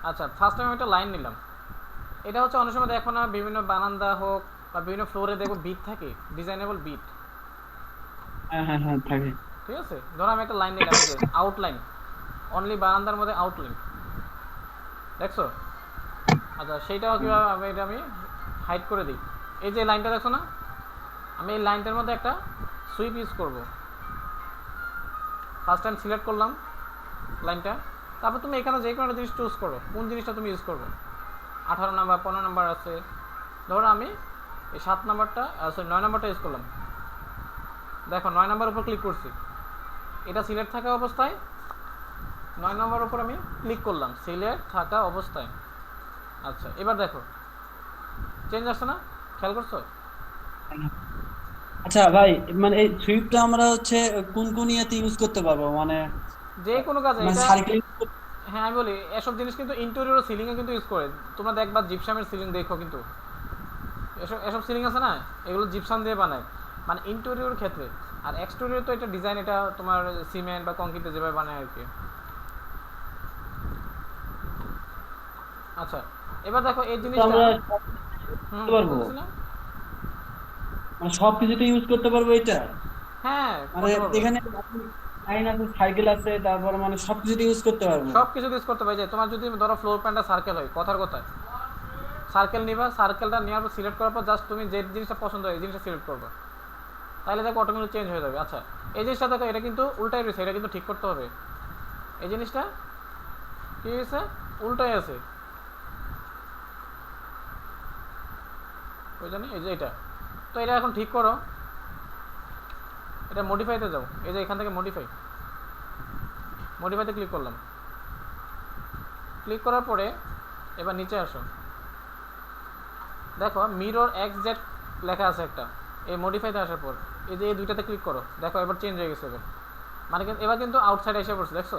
আচ্ছা, first time একটা line নিলাম। এটা হচ্ছে অনেক সময় দেখো না, বিভিন্ন বারান্দা হোক বা বিভিন্ন ফ্লোরে দেখো বিট থাকে, ডিজাইনেবল বিট। হ্যাঁ হ্যাঁ হ্যাঁ থাকে। ঠিক আছে, ধরো আমি একটা লাইন নিলাম, এই যে আউটলাইন, অনলি বারান্দার মধ্যে আউটলাইন, দেখছো? আচ্ছা, সেইটাও কীভাবে আমি হাইড করে দিই। এই যে লাইনটা দেখছো না, আমি এই লাইনটার মধ্যে একটা সুইপ ইউজ করব। ফার্স্ট টাইম সিলেক্ট করলাম লাইনটা, তারপর তুমি এখানে যে কোনো একটা জিনিস চুজ করো, কোন জিনিসটা তুমি ইউজ করবে। 18 নাম্বার, 15 নাম্বার আছে, ধরো আমি এই 7 নাম্বারটা, সরি 9 নাম্বারটা ইউজ করলাম। দেখো 9 নাম্বার উপর ক্লিক করছি, এটা সিলেক্ট থাকা অবস্থায় 9 নম্বর উপর আমি ক্লিক করলাম, সিলেক্ট থাকা অবস্থায়। আচ্ছা, এবার দেখো চেঞ্জ আসছে না, খেয়াল করছো? আচ্ছা ভাই, মানে এই সুইপটা আমরা হচ্ছে কোন কোন ইয়েতে ইউজ করতে পারবো, মানে যে কোনো কাজে মানে এটা। সার্কেল? হ্যাঁ, আমি বলি এসব জিনিস কিন্তু ইন্টেরিয়র সিলিংয়ে কিন্তু ইউজ করে। তোমরা দেখবা জিপসামের সিলিং দেখো, কিন্তু এসব এসব সিলিং আছে না, এগুলো জিপসাম দিয়ে বানায়, মানে ইন্টেরিয়র ক্ষেত্রে। আর এক্সটেরিয়র তো এটা ডিজাইন, এটা তোমার সিমেন্ট বা কংক্রিটে যেভাবে বানায় আর কি। আচ্ছা, এবার দেখো এই জিনিসটা। আমরা হুম, করতে কি পারবো, বলতেছিলাম? মানে সব কিছুতে ইউজ করতে পারবো এটা? হ্যাঁ, মানে করতে পারবো। এখানে লাইন আছে, সাইকেল আছে, তারপর মানে সব কিছুতে ইউজ করতে পারবো? সব কিছু ইউজ করতে পারি। যে তোমার যদি ধরো ফ্লোর প্ল্যানটা সার্কেল হয়, কথার কথা, সার্কেল নিবা, সার্কেলটা নেওয়ার পর সিলেক্ট করার পর জাস্ট তুমি যে জিনিসটা পছন্দ হয় এই জিনিসটা সিলেক্ট করবে, তাহলে দেখো অটোমেটিক চেঞ্জ হয়ে যাবে। আচ্ছা, এই জিনিসটা দেখো, এটা কিন্তু উল্টাই রয়েছে, এটা কিন্তু ঠিক করতে হবে। এই জিনিসটা কি হয়েছে, উল্টাই আছে, ওই জানি, এই যে এটা। তো এটা এখন ঠিক করো, এটা মডিফাইতে যাও, এই যে এখান থেকে মডিফাই, মডিফাইতে ক্লিক করলাম। ক্লিক করার পরে এবার নিচে আসো, দেখো মিরর এক্স জেড লেখা আছে একটা, এই মডিফাইতে আসার পর এই যে এই দুইটাতে ক্লিক করো, দেখো এবার চেঞ্জ হয়ে গেছে এবার। মানে এবার কিন্তু আউটসাইড এসে পড়ছে, দেখছো?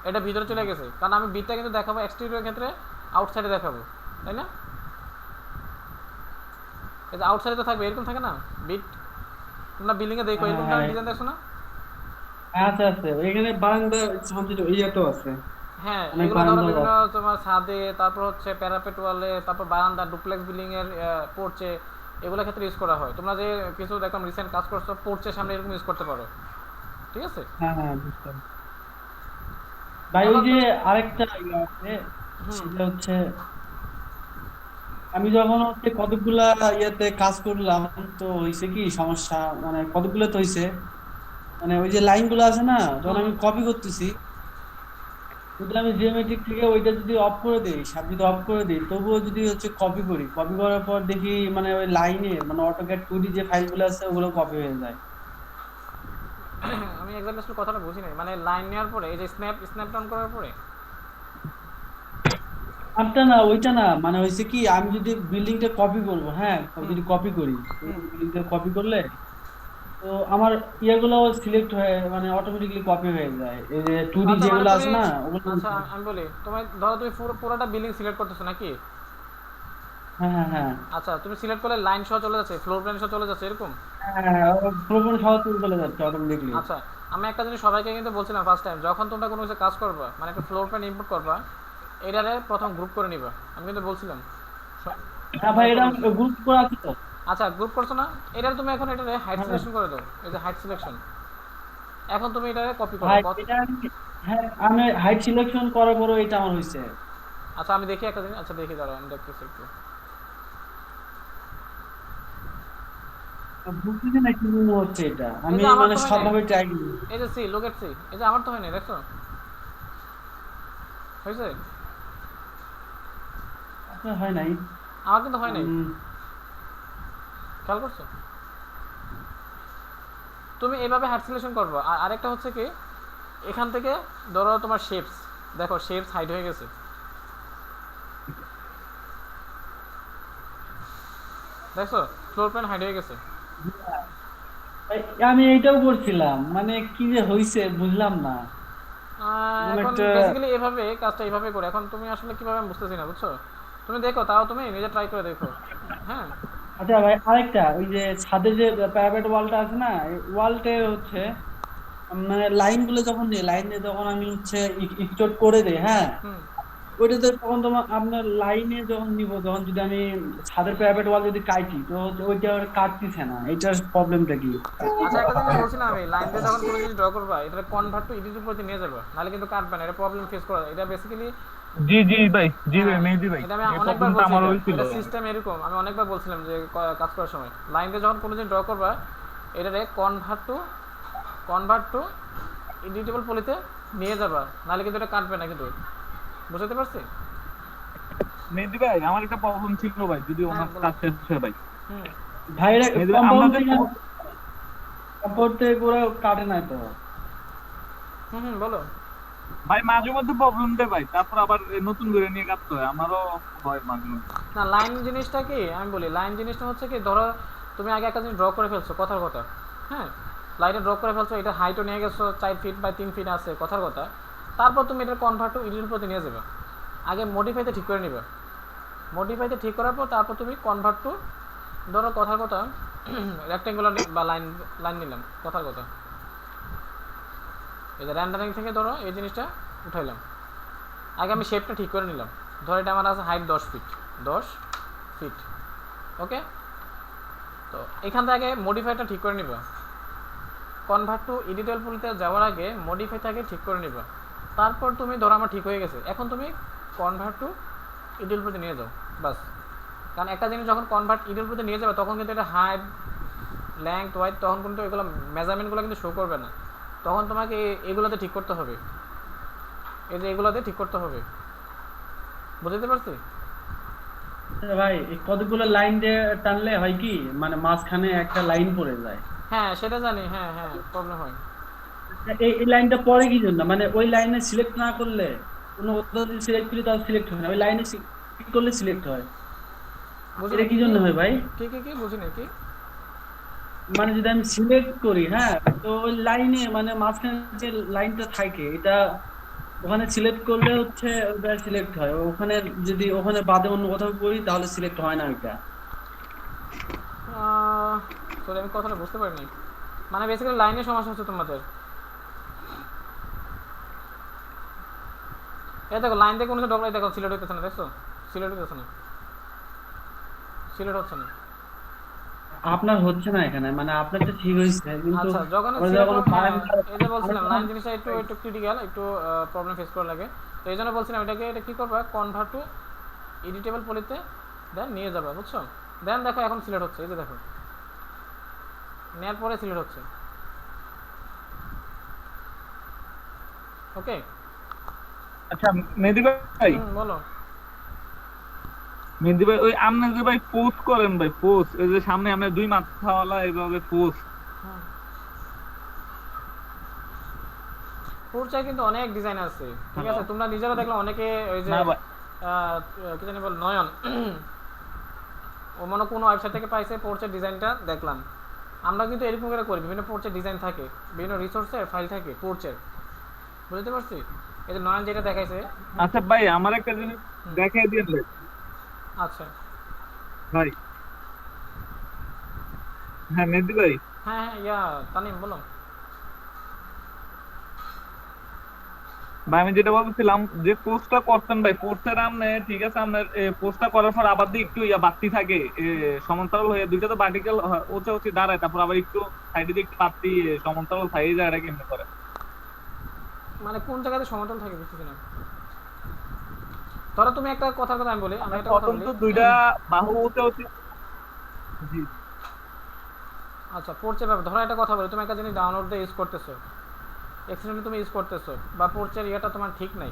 এটা ভিতরে চলে গেছে, কারণ আমি বিটটা কিন্তু দেখাবো এক্সটেরিয়র ক্ষেত্রে, আউটসাইডে দেখাবো, তাই না? এই যে আউটসাইডে তো থাকবে, এরকম থাকে না বিট, তোমরা বিল্ডিংয়ে দেখো হ্যাঁ এরকম হ্যাঁ ডিজাইন দেখছো না? হ্যাঁ, আছে আছে, এখানে বারান্দা সঞ্চিত ইয়ে তো আছে, হ্যাঁ, অনেক এগুলো ধরো বারান্দাও বিভিন্ন আছে। তোমার ছাদে, তারপর হচ্ছে প্যারাপেট ওয়ালে, তারপর বারান্দা, ডুপ্লেক্স বিল্ডিং এর পোর্চে, এগুলোর ক্ষেত্রে ইউজ করা হয়। তোমরা যে কিছু দেখলাম রিসেন্ট কাজ করছো পোর্চের সামনে, এরকম ইউজ করতে পারো। ঠিক আছে। হ্যাঁ হ্যাঁ বুঝতে পারছি। ভাই ওই এখন যে তুমি। আরেকটা ইয়ে আছে, হুম। সেটা হচ্ছে আমি যখন হচ্ছে কতগুলা ইয়েতে কাজ করলাম, তো হয়েছে কি সমস্যা, মানে কতগুলো তো হয়েছে, মানে ওই যে লাইন গুলো আছে না, যখন হুম আমি হুম। কপি করতেছি, যদি আমি জিওমেট্রিক থেকে ওইটা যদি অফ করে দিই, সব যদি অফ করে দিই, তবুও যদি হচ্ছে কপি করি, কপি করার পর দেখি মানে ওই লাইনের মানে অটোক্যাড 2D যে ফাইলগুলো আছে ওগুলো কপি হয়ে যায়। আমি এক্সাক্টলি আসলে কথাটা বুঝি নাই, মানে লাইন নেওয়ার পরে এই যে স্ন্যাপ ডাউন করার পরে। আটটা না, ওইটা না, মানে হয়েছে কি আমি যদি বিল্ডিংটা কপি করব, হ্যাঁ হুম যদি কপি করি, হুম। বিল্ডিংটা কপি করলে তো আমার ইয়েগুলো সিলেক্ট হয়ে মানে অটোমেটিকলি কপি হয়ে যায়, এই যে 2D আচ্ছা, মানে যেগুলো তুমি। আছে না ওগুলো। আচ্ছা, আমি বলি তোমায়, ধরো তুমি পুরোটা বিল্ডিং সিলেক্ট করতেছো নাকি? হ্যাঁ হ্যাঁ হ্যাঁ আচ্ছা, তুমি সিলেক্ট করলে লাইন সহ চলে যাচ্ছে, ফ্লোর প্ল্যান সহ চলে যাচ্ছে, এরকম? হ্যাঁ, পুরোপুরি সহজ চলে যাচ্ছে অটোমেটিকলি। আচ্ছা, আমি একটা জিনিস সবাইকে কিন্তু বলছিলাম ফার্স্ট টাইম, যখন তোমরা কোনো কিছু কাজ করবা, মানে একটা ফ্লোর প্ল্যান ইম্পোর্ট করবা, এটারে প্রথম গ্রুপ করে নিবা, আমি কিন্তু বলছিলাম হ্যাঁ ভাই, মনে এটা করো নিশ্চয়। গ্রুপ করে আছে তো। আচ্ছা, গ্রুপ করছো না? এটার তুমি এখন এটারে হাইট হ্যাঁ সিলেকশন করে দাও, এই যে হাইট সিলেকশন। এখন তুমি এটারে কপি করো ভাই, এটা হ্যাঁ আমি হাইট সিলেকশন করার পরও এটা আমার হয়েছে। আচ্ছা, আমি দেখি একটা জিনিস, আচ্ছা দেখি, দাঁড়াও আমি দেখতেছি একটু। বুঝতেছি না কি মনে হচ্ছে এটা, এই আমি যে আমার মানে তো হয় নাই, সবভাবে ট্রাই করি। এই যে সি লোক এট সি, এই যে আমার তো হয় নাই, দেখছো? হয়েছে? আচ্ছা হয় নাই। আমার কিন্তু হয় নাই, উম, খেয়াল করছো? তুমি এইভাবে হাইট সিলেকশন করবো। আর আরেকটা হচ্ছে কি, এখান থেকে ধরো তোমার শেপস, দেখো শেপস হাইড হয়ে গেছে, দেখছো? ফ্লোর প্ল্যান হাইড হয়ে গেছে। ভাই, আমি এইটাও করছিলাম, মানে কি যে হয়েছে বুঝলাম না, মানে এখন একটা। বেসিক্যালি এভাবে কাজটা এইভাবে করে, এখন তুমি আসলে কিভাবে আমি বুঝতেছি না, বুঝছো? তুমি দেখো, তাও তুমি নিজে ট্রাই করে দেখো। হ্যাঁ। আচ্ছা ভাই, আরেকটা ওই যে ছাদে যে প্যারাপেট ওয়ালটা আছে না, ওয়ালটে হচ্ছে মানে লাইন গুলো যখন দিই, লাইনে যখন আমি হচ্ছে স্টোর করে দিই, হ্যাঁ, হুম। ওইটাতে তখন তোমার আপনার লাইনে যখন নিব, তখন যদি আমি ছাদের প্যারাপেট ওয়াল যদি কাটি, তো ওইটা আর কাটতেছে না, এটার প্রবলেমটা কি? আচ্ছা, একটা জিনিস বলছি না আমি, লাইন দিয়ে যখন কোনো জিনিস ড্র করবা এটা কনভার্ট টু এডিটের প্রতি নিয়ে যাবে, নাহলে কিন্তু কাটবে না, এটা প্রবলেম ফেস করা, এটা বেসিক্যালি। জি জি ভাই, জি ভাই, হ্যাঁ, মেহেদি ভাই, এটা আমি এই অনেকবার প্রবলেমটা বলছি, আমার এটা হয়েছিল। এটা সিস্টেম এরকম, আমি অনেকবার বলছিলাম যে কাজ করার সময় লাইন দিয়ে যখন কোনো জিনিস ড্র করবা এটারে কনভার্ট টু এডিটেবল পলিতে নিয়ে যাবা, নাহলে কিন্তু এটা কাটবে না কিন্তু। বুঝতে পারছি? মেহেদি ভাই, আমার একটা প্রবলেম ছিল ভাই, যদি হ্যাঁ, ওনার বলো। কাজ শেষ হয় ভাই। হুম ভাই মেহেদি ভাই, আমরা কম্পাউন্ড যে থেকে কম্পাউন্ড থেকে পুরো কাটে নাই তো। হুম হুম, বলো। ভাই মাঝে মধ্যে প্রবলেম দেয় ভাই, তারপর আবার নতুন করে নিয়ে কাটতে হয়, আমারও হয় মাঝে মধ্যে। না, লাইন জিনিসটা কি আমি বলি, লাইন জিনিসটা হচ্ছে কি, ধরো তুমি আগে একটা জিনিস ড্র করে ফেলছো, কথার কথা। হ্যাঁ, লাইনে ড্র করে ফেলছো, এটা হাইটও নিয়ে গেছো 4 ফিট বা 3 ফিট আছে, কথার কথা। তারপর তুমি এটা কনভার্ট টু ইডিটের প্রতি নিয়ে যাবে, আগে মডিফাইতে ঠিক করে নিবে। মডিফাইতে ঠিক করার পর তারপর তুমি কনভার্ট টু, ধরো কথার কথা রেক্টেঙ্গুলার বা লাইন লাইন নিলাম, কথার কথা। এই যে র্যান্ডারিং থেকে ধরো এই জিনিসটা উঠাইলাম, আগে আমি শেপটা ঠিক করে নিলাম। ধরো এটা আমার আছে হাইট 10 ফিট, 10 ফিট। ওকে, তো এখান থেকে আগে মডিফাইটা ঠিক করে নিবা। কনভার্ট টু এডিটেবল পুলিতে যাওয়ার আগে মডিফাইটাকে ঠিক করে নিবা। তারপর তুমি ধরো আমার ঠিক হয়ে গেছে, এখন তুমি কনভার্ট টু এডিটেবল পুলিতে নিয়ে যাও, বাস। কারণ একটা জিনিস যখন কনভার্ট এডিটেবল পুলিতে নিয়ে যাবে তখন কিন্তু এটা হাইট, লেংথ, ওয়াইড, তখন কিন্তু এগুলো মেজারমেন্টগুলো কিন্তু শো করবে না। তখন তোমাকে এগুলোতে ঠিক করতে হবে, এই যে এগুলোতে ঠিক করতে হবে। বুঝতে পারছি? ভাই এই কতগুলো লাইন দিয়ে টানলে হয় কি, মানে মাঝখানে একটা লাইন পড়ে যায়। হ্যাঁ, সেটা জানি, হ্যাঁ হ্যাঁ, প্রবলেম হয়। এই লাইনটা পরে কি জন্য, মানে ওই লাইনে সিলেক্ট না করলে, কোনো কোথাও যদি সিলেক্ট করি তাহলে সিলেক্ট হয় না, ওই লাইনে ক্লিক করলে সিলেক্ট হয়। বুঝিনি এটা কি কি কি জন্য হয় ভাই? কি বুঝিনি কি। মানে যদি আমি সিলেক্ট করি, হ্যাঁ, তো ওই লাইনে মানে মাঝখানে যে লাইনটা থাকে এটা, ওখানে সিলেক্ট করলে হচ্ছে ওটা সিলেক্ট হয়, ওখানে যদি ওখানে বাদে অন্য কোথাও করি তাহলে সিলেক্ট হয় না ওইটা। সরি, আমি কথাটা বুঝতে পারিনি। মানে বেসিক্যালি লাইনের সমস্যা হচ্ছে তোমাদের। এই দেখো লাইন থেকে কোনো ডবলাই, দেখো সিলেক্ট হইতেছে না, দেখছো? সিলেক্ট হইতেছে না, সিলেক্ট হচ্ছে না। আপনার হচ্ছে না এখানে, মানে আপনারটা ঠিক হয়েছে কিন্তু আচ্ছা, যখন আমরা সিলেক্ট, যখন হ্যাঁ, এই যে বলছিলাম লাইন জিনিসটা একটু একটু ক্রিটিক্যাল, একটু প্রবলেম ফেস করা লাগে। তো এই জন্য বলছিলাম এটাকে, এটা কী করবা, কনভার্ট টু এডিটেবল পলিতে দেন নিয়ে যাবে, বুঝছো? দেন দেখো এখন সিলেক্ট হচ্ছে, এই যে দেখো, নেওয়ার পরে সিলেক্ট হচ্ছে। ওকে। আচ্ছা মেহেদি ভাই, হুম, বলো। মেহেদি ভাই, ওই আপনি যে ভাই পোস্ট করেন ভাই, পোস্ট এই যে সামনে আপনার দুই মাথাওয়ালা এইভাবে পোস্ট। হুম, ফুরচায় কিন্তু অনেক ডিজাইন আছে, ঠিক হ্যালো। আছে? তোমরা নিজেরা দেখলে অনেকে ওই যে না ভাই, কি জানি বল, নয়ন, ও মনে হয় কোনো ওয়েবসাইট থেকে পাইছে পোর্চের ডিজাইনটা দেখলাম। আমরা কিন্তু এরকম করে করি, বিভিন্ন পোর্চের ডিজাইন থাকে, বিভিন্ন রিসোর্সের ফাইল থাকে পোর্চের। বুঝতে পারছি? এই যে নয়ন যেটা দেখাইছে। আচ্ছা ভাই, আমার একটা জিনিস হুম, দেখাই দিন ভাই। আচ্ছা। ভাই, হ্যাঁ মেহেদি ভাই, হ্যাঁ হ্যাঁ, তানিম বলো। ভাই আমি যেটা বলছিলাম, যে পোস্টটা করতেন ভাই, পোস্টের আপনি ঠিক আছে, আপনার পোস্টটা করার পর আবার দিয়ে একটু বাড়তি থাকে, সমান্তরাল হয়ে দুইটা তো ভার্টিক্যাল উঁচা উঁচি দাঁড়ায়, তারপর আবার একটু সাইডে দিয়ে একটু বাড়তি সমান্তরাল সাইড যায়, এটা কেমনে করে? মানে কোন জায়গাতে সমতল থাকে বুঝতেছি না। ধরো তুমি একটা কথার কথা আমি বলি, আমি আপনার একটা কথা প্রথম বলি। তো দুইটা বাহু উঁচা উঁচি। জি। আচ্ছা, পোর্চের ব্যাপার, ধরো একটা কথা বলি, তুমি একটা জিনিস ডাউনলোড দিয়ে ইউজ করতেছো, এক্সটেনশন তুমি ইউজ করতেছো, বা পোর্চের ইয়েটা তোমার ঠিক নাই।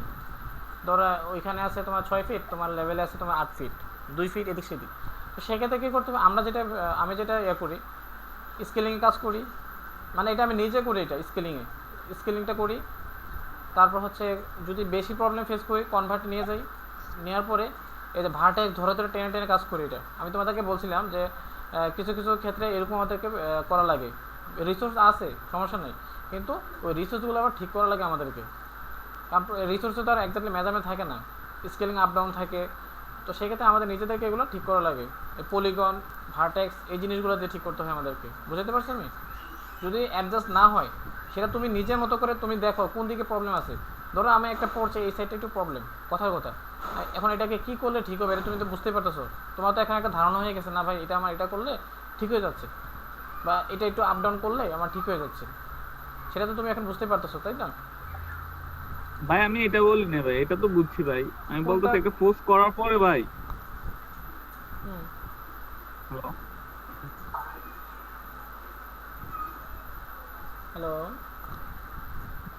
ধরো ওইখানে আছে তোমার 6 ফিট, তোমার লেভেলে আছে তোমার 8 ফিট, 2 ফিট এদিক সেদিক। তো সেক্ষেত্রে কী করতে হবে, আমরা যেটা আমি যেটা ইয়ে করি, স্কেলিংয়ে কাজ করি। মানে এটা আমি নিজে করি, এটা স্কেলিংটা করি। তারপর হচ্ছে যদি বেশি প্রবলেম ফেস করি কনভার্ট নিয়ে যাই, নেওয়ার পরে এই যে ভার্টেক্স ধরে ধরে টেনে টেনে কাজ করি। এটা আমি তোমাদেরকে বলছিলাম যে কিছু কিছু ক্ষেত্রে এরকম আমাদেরকে করা লাগে। রিসোর্স আছে, সমস্যা নেই, কিন্তু ওই রিসোর্সগুলো আবার ঠিক করা লাগে আমাদেরকে। কারণ রিসোর্সে তো আর একজাক্টলি মেজারমেন্ট থাকে না, স্কেলিং আপ ডাউন থাকে। তো সেক্ষেত্রে আমাদের নিজেদেরকে এগুলো ঠিক করা লাগে। এই পলিগন, ভার্টেক্স, এই জিনিসগুলো দিয়ে ঠিক করতে হয় আমাদেরকে। বুঝতে পারছি আমি? যদি অ্যাডজাস্ট না হয় সেটা তুমি নিজের মতো করে তুমি দেখো কোন দিকে প্রবলেম আছে। ধরো আমি একটা পড়ছে এই সাইডটা একটু প্রবলেম, কথার কথা, এখন এটাকে কি করলে ঠিক হবে এটা তুমি তো বুঝতে পারতেছো। তোমার তো এখন একটা ধারণা হয়ে গেছে না ভাই এটা আমার এটা করলে ঠিক হয়ে যাচ্ছে, বা এটা একটু আপ ডাউন করলে আমার ঠিক হয়ে যাচ্ছে, সেটা তো তুমি এখন বুঝতে পারতেছো তাই না? ভাই আমি এটা বলি না ভাই, এটা তো বুঝছি ভাই, আমি কোনটা? বলতেছি একটা পোস্ট করার পরে ভাই। হুম। হ্যালো। হ্যালো।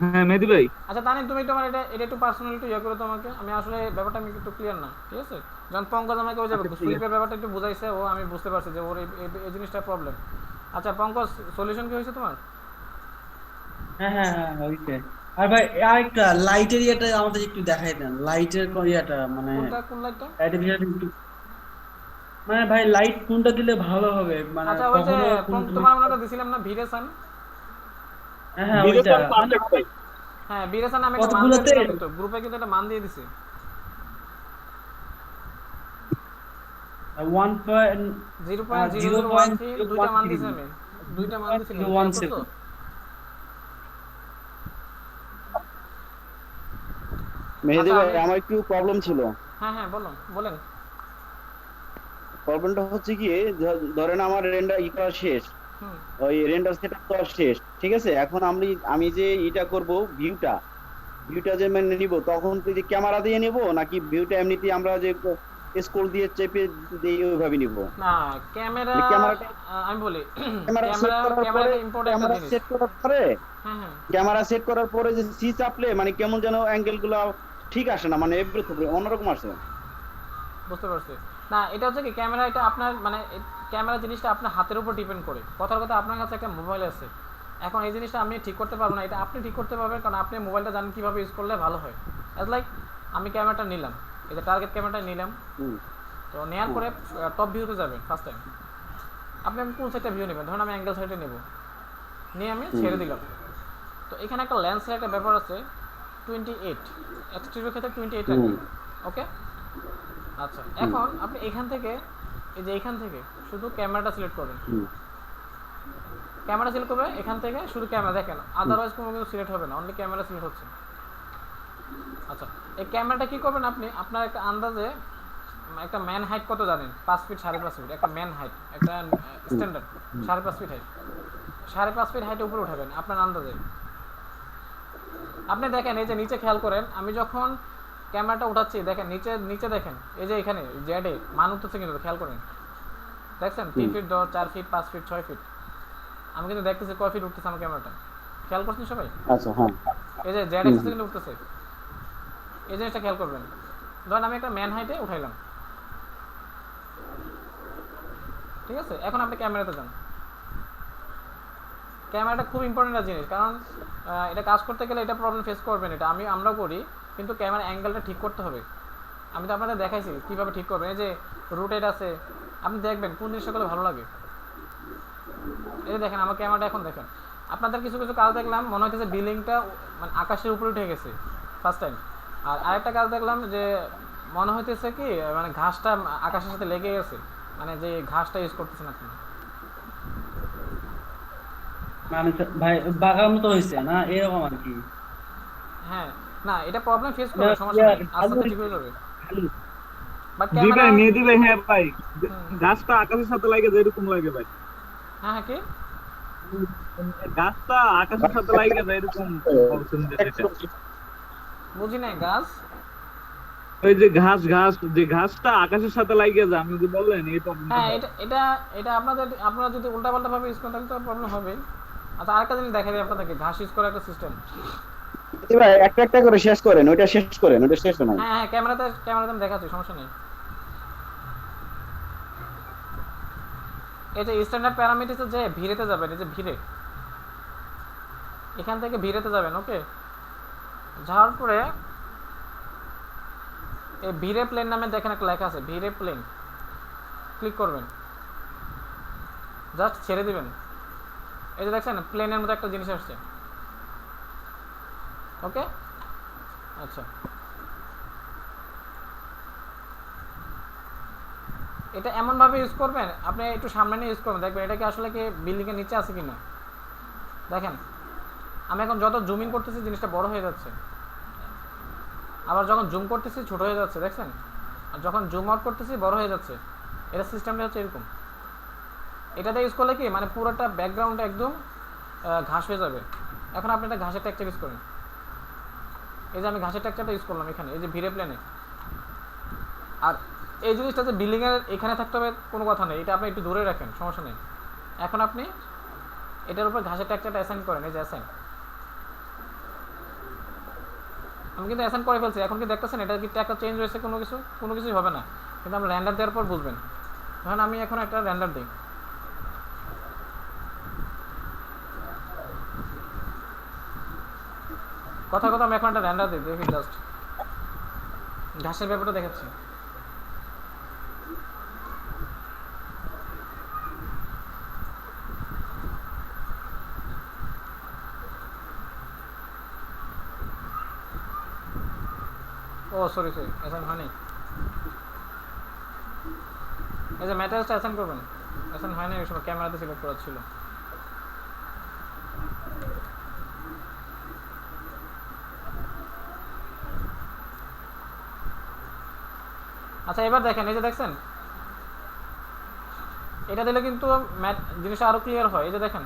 হ্যাঁ মেহেদি ভাই। আচ্ছা তানি তুমি একটু আমার এটা এটা একটু পার্সোনালি একটু ইয়ে করো তো আমাকে, আমি আসলে ব্যাপারটা আমি একটু ক্লিয়ার না, ঠিক আছে? যখন পঙ্কজ আমাকে ওই যাবে আচ্ছা ঠিক আছে। স্লিপের ব্যাপারটা একটু বুঝাইছে ও, আমি বুঝতে পারছি যে ওর এই জিনিসটা প্রবলেম। আচ্ছা পঙ্কজ, সলিউশন কি হয়েছে তোমার? হ্যাঁ হ্যাঁ হ্যাঁ ওইটাই। আর ভাই আরেকটা লাইটের ইয়েটা আমাদের একটু দেখাই দেন, লাইটের ইয়েটা মানে কোনটা, কোন লাইটটা? লাইটের বিষয়টা একটু, মানে ভাই লাইট কোনটা দিলে ভালো হবে, মানে আচ্ছা ওই যে কখনো কোন তোমার মনে একটা দিছিলাম না ভিরেসান? হ্যাঁ হ্যাঁ ওইটা বিরেশন মানে পারফেক্ট ভাই। হ্যাঁ ভিরেসান আমি একটা মান দিয়ে কতগুলোতে দিলাম, কিন্তু গ্রুপে কিন্তু একটা মান দিয়ে দিছি। 0.0013 দুইটা মান দিছি আমি, দুইটা মান দিছিলাম, খেয়াল করছো? 0.017। মেহেদি আচ্ছা ভাই আমি, আমার একটু প্রবলেম ছিল। হ্যাঁ হ্যাঁ বলো বলেন। প্রবলেমটা হচ্ছে কি, ধরেন আমার রেন্ডার ই করা শেষ, হুম। ওই রেন্ডার সেটআপ করা শেষ, ঠিক আছে? এখন আমি যে এটা করব, ভিউটা যে মানে নিব, তখন তো যে ক্যামেরা দিয়ে নিব নাকি ভিউটা এমনিতেই আমরা যে স্ক্রল দিয়ে চেপে দিই ওইভাবে নিব? না ক্যামেরা, মানে ক্যামেরাটা আমি বলি ক্যামেরা সেট ক্যামেরা করার পরে ক্যামেরাটা ইম্পর্টেন্ট একটা ক্যামেরা জিনিস। সেট করার পরে হ্যাঁ হ্যাঁ ক্যামেরা সেট করার পরে যে সি চাপলে মানে কেমন যেন অ্যাঙ্গেল গুলো ঠিক আসে না, মানে এভরি অন্যরকম আসে। বুঝতে পারছি। না এটা হচ্ছে কি ক্যামেরা, এটা আপনার মানে ক্যামেরা জিনিসটা আপনার হাতের উপর ডিপেন্ড করে। কথার কথা আপনার কাছে একটা মোবাইল আছে, এখন এই জিনিসটা আমি ঠিক করতে পারবো না, এটা আপনি ঠিক করতে পারবেন, কারণ আপনি মোবাইলটা জানেন কীভাবে ইউজ করলে ভালো হয়। অ্যাজ লাইক আমি ক্যামেরাটা নিলাম, এই যে টার্গেট ক্যামেরাটা নিলাম, হুম তো নেওয়ার হুম পরে টপ ভিউতে যাবেন ফার্স্ট টাইম। আপনি আমি কোন সাইডটা ভিউ নেবেন, ধরুন আমি অ্যাঙ্গেল সাইডে নেব, নিয়ে আমি হুম ছেড়ে দিলাম। তো এখানে একটা লেন্সের একটা ব্যাপার আছে, 28 এক্সটেরিয়র ক্ষেত্রে 28 রাখবেন, হুম ওকে? আচ্ছা হুম এখন আপনি এখান থেকে, এই যে এখান থেকে শুধু ক্যামেরাটা সিলেক্ট করবেন, হুম ক্যামেরা সিলেক্ট করবে এখান থেকে শুধু ক্যামেরা দেখেন, আদারওয়াইজ কোনো কিছু সিলেক্ট হবে না, অনলি ক্যামেরা সিলেক্ট হচ্ছে। আচ্ছা এই ক্যামেরাটা কি করবেন আপনি, আপনার একটা আন্দাজে একটা ম্যান হাইট কত জানেন? 5 ফিট 5.5 ফিট একটা ম্যান হাইট, একটা হুম স্ট্যান্ডার্ড 5.5 ফিট হাইট, 5.5 ফিট হাইটে উপরে উঠাবেন আপনার আন্দাজে। আপনি দেখেন এই যে নিচে খেয়াল করেন, আমি যখন ক্যামেরাটা উঠাচ্ছি দেখেন নিচে নিচে দেখেন, এই যে এখানে জেডে মান উঠতেছে কিন্তু, খেয়াল করেন দেখছেন 3 হুম ফিট 10 4 ফিট 5 ফিট 6 ফিট, আমি কিন্তু দেখতেছি কয় ফিট উঠতেছে আমার ক্যামেরাটা, খেয়াল করছেন সবাই? আচ্ছা হ্যাঁ এই যে জেড হুম অ্যাক্সিস কিন্তু উঠতেছে, এই জিনিসটা খেয়াল করবেন। ধরেন আমি একটা ম্যান হাইটে উঠাইলাম, ঠিক আছে? এখন আপনি ক্যামেরাতে যান, ক্যামেরাটা খুব ইম্পর্টেন্ট একটা জিনিস, কারণ এটা কাজ করতে গেলে এটা প্রবলেম ফেস করবেন, এটা আমরাও করি, কিন্তু ক্যামেরা অ্যাঙ্গেলটা ঠিক করতে হবে। আমি তো আপনাদের দেখাইছি কীভাবে ঠিক করবেন, এই যে রোটেট আছে, আপনি দেখবেন কোন জিনিসটা করলে ভালো লাগে। এই যে দেখেন আমার ক্যামেরাটা এখন দেখেন, আপনাদের কিছু কিছু কাজ দেখলাম মনে হইতেছে বিল্ডিংটা মানে আকাশের উপরে উঠে গেছে ফার্স্ট টাইম, আর আরেকটা কাজ দেখলাম যে মনে হইতেছে কি মানে ঘাসটা আকাশের সাথে লেগে গেছে, মানে যে ঘাসটা ইউজ করতেছেন আপনি। মানে ভাই বাগার মতো হয়েছে না এরকম আর কি। হ্যাঁ না এটা প্রবলেম ফেস না, করবে, সমস্যা নাই, আস্তে ঢালু আস্তে ঠিক হয়েছে, হয়ে যাবে। ঢালু। বাট জি ক্যামেরা, ভাই মেহেদি ভাই, হ্যাঁ ভাই, গাছটা আকাশের সাথে লাগে যেরকম লাগে ভাই, হ্যাঁ হ্যাঁ কি গাছটা আকাশের সাথে লাগে যায় এরকম বলছেন যে এটা। বুঝি নাই গাছ? ওই যে ঘাস ঘাস যে ঘাসটা আকাশের সাথে লাগে যায়, আপনি যে বললেন এই প্রবলেমটা হ্যাঁ হয়। এটা এটা এটা আপনারা যদি উল্টাপাল্টা ভাবে ইউজ করেন তাহলে তো প্রবলেম হবে। আচ্ছা আরেকটা জিনিস দেখা যায় আপনাদেরকে, ঘাস ইউজ করার একটা সিস্টেম। ভাই একটা একটা করে শেষ করেন, ওইটা শেষ করেন, ওইটা শেষ নাই। হ্যাঁ হ্যাঁ ক্যামেরাতে আমি দেখাচ্ছি, সমস্যা নেই। এই যে স্ট্যান্ডার্ড প্যারামিটারসে যে ভিড়েতে যাবেন, এই যে ভিড়ে, এখান থেকে ভিড়েতে যাবেন, ওকে? যাওয়ার পরে এই ভিড়ে প্লেন নামে দেখেন একটা লেখা আছে, ভিড়ে প্লেন ক্লিক করবেন, জাস্ট ছেড়ে দিবেন, এই যে দেখছেন প্লেনের মধ্যে একটা জিনিস আসছে, ওকে? আচ্ছা এটা এমনভাবে ইউজ করবেন, আপনি একটু সামনে নিয়ে ইউজ করবেন, দেখবেন এটা কি আসলে কি বিল্ডিংয়ের নিচে আছে কিনা, দেখেন আমি এখন যত জুম ইন করতেছি জিনিসটা বড় হয়ে যাচ্ছে, আবার যখন জুম করতেছি ছোট হয়ে যাচ্ছে, দেখছেন? আর যখন জুম আউট করতেছি বড় হয়ে যাচ্ছে। এটা সিস্টেমটা হচ্ছে এরকম। এটাতে ইউজ করলে কি মানে পুরোটা ব্যাকগ্রাউন্ড একদম ঘাস হয়ে যাবে। এখন আপনি একটা ঘাসের টেক্সচার ইউজ করেন। এই যে আমি ঘাসের টেক্সচারটা ইউজ করলাম এখানে, এই যে ভিড়ে প্লেনে। আর এই জিনিসটা যে বিল্ডিংয়ের এখানে থাকতে হবে কোনো কথা নেই, এটা আপনি একটু দূরে রাখেন, সমস্যা নেই। এখন আপনি এটার উপর ঘাসের টেক্সচারটা অ্যাসাইন করেন, এই যে অ্যাসাইন। আমি কিন্তু অ্যাসাইন করে ফেলছি, এখন কি দেখতেছেন এটা কি একটা চেঞ্জ হয়েছে? কোনো কিছুই হবে না, কিন্তু আপনি র্যান্ডার দেওয়ার পর বুঝবেন। ধরেন আমি এখন একটা র্যান্ডার দিই, কথা আমি এখন একটা র্যান্ডার দিই, দেখি জাস্ট ঘাসের ব্যাপারটা দেখাচ্ছি। ও সরি অ্যাসাইন হয়নি। এই যে ম্যাটেরিয়ালসটা অ্যাসাইন করবেন, অ্যাসাইন হয় না এই সময়, ক্যামেরাতে সিলেক্ট করা ছিল। আচ্ছা এবার দেখেন, এই যে দেখছেন এটা দিলে কিন্তু জিনিসটা আরো ক্লিয়ার হয়। এই যে দেখেন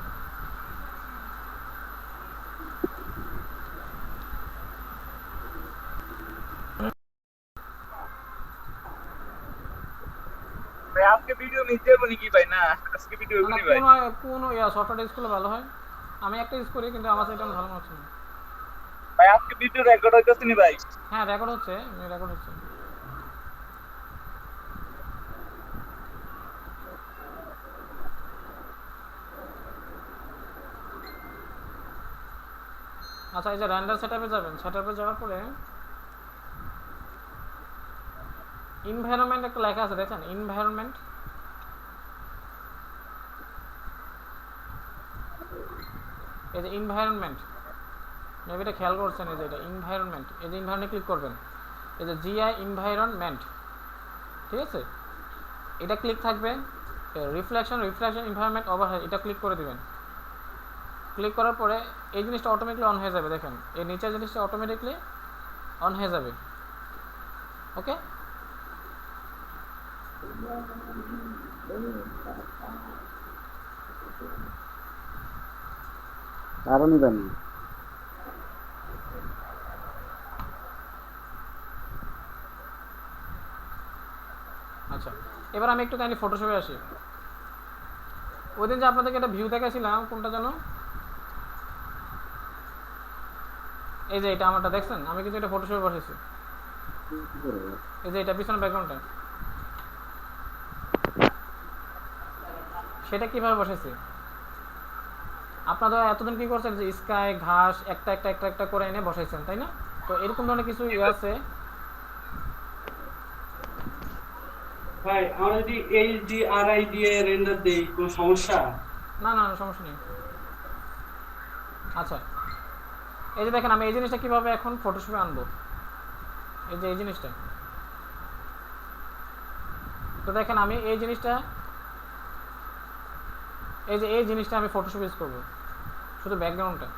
ভাই আজকে ভিডিও নিতে বলি কি ভাই? না আজকে ভিডিও মানে এগুলি ভাই। কোন সফটওয়্যার ইউজ করলে ভালো হয়? আমি একটা ইউজ করি কিন্তু আমার সেটা ভালো হচ্ছে না। ভাই আজকে ভিডিও রেকর্ড হইতেছে নি ভাই? হ্যাঁ রেকর্ড হচ্ছে, রেকর্ড হচ্ছে। আচ্ছা এই যে র্যান্ডার সেটআপে যাবেন, সেটআপে যাওয়ার পরে এনভায়রনমেন্ট একটা লেখা আছে, দেখেন এনভায়রনমেন্ট। এই যে এনভায়রনমেন্ট, মেবি এটা খেয়াল করছেন, এই যে এটা এনভায়রনমেন্ট, এই যে এনভায়রনমেন্ট ক্লিক করবেন, এই যে জিআই এনভায়রনমেন্ট, ঠিক আছে? এটা ক্লিক থাকবে, রিফ্লেকশন এনভায়রনমেন্ট ওভারহেড, এটা ক্লিক করে দিবেন। ক্লিক করার পরে এই জিনিসটা অটোমেটিকলি অন হয়ে যাবে, দেখেন এই নিচের জিনিসটা অটোমেটিকলি অন হয়ে যাবে। ওকে, কারণই জানি। আচ্ছা এবার আমি একটু কাইন্ডলি ফটোশপে আসি। ওই দিন যে আপনাদেরকে একটা ভিউ দেখাছিলাম, কোনটা যেন, এই যে এটা আমারটা দেখছেন, আমি কিন্তু এটা ফটোশপে বসেছি। এই যে এটা পিছনের ব্যাকগ্রাউন্ডটা, সেটা কিভাবে বসেছে? আপনারা এতদিন কি করছেন যে স্কাই ঘাস একটা একটা একটা একটা করে এনে বসাইছেন, তাই না? তো এরকম ধরনের কিছু ইয়ে আছে। ভাই আমরা যদি এইচডিআরআই দিয়ে রেন্ডার দেই কোনো সমস্যা? না না না, সমস্যা নেই। আচ্ছা এই যে দেখেন আমি এই জিনিসটা কিভাবে এখন ফটোশপে আনবো, এই যে এই জিনিসটা। তো দেখেন আমি এই জিনিসটা, এই জিনিসটা আমি ফটোশপ ইউজ করবো, শুধু ব্যাকগ্রাউন্ডটা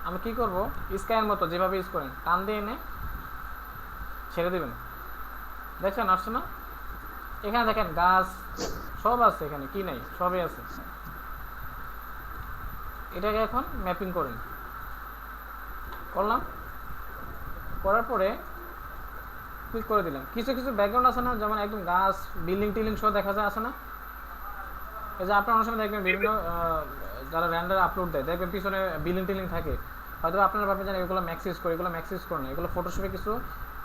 আমি কি করব, স্কাইয়ের মতো যেভাবে ইউজ করেন টান দিয়ে এনে ছেড়ে দেবেন। দেখছেন আসছে না? এখানে দেখেন গাছ সব আছে, এখানে কি নাই, সবই আছে। এটাকে এখন ম্যাপিং করেন, করলাম, করার পরে ক্লিক করে দিলাম। কিছু কিছু ব্যাকগ্রাউন্ড আছে না, যেমন একদম গাছ বিল্ডিং টিল্ডিং সব দেখা যায়, আছে না? এই যে আপনার অনেক সময় দেখবেন বিভিন্ন যারা র্যান্ডার আপলোড দেয়, দেখবেন পিছনে বিল্ডিং টিল্ডিং থাকে, হয়তো আপনারা ভাববেন যে এগুলো ম্যাক্স ইউজ করে, এগুলো ম্যাক্স ইউজ করে না, এগুলো ফটোশপে কিছু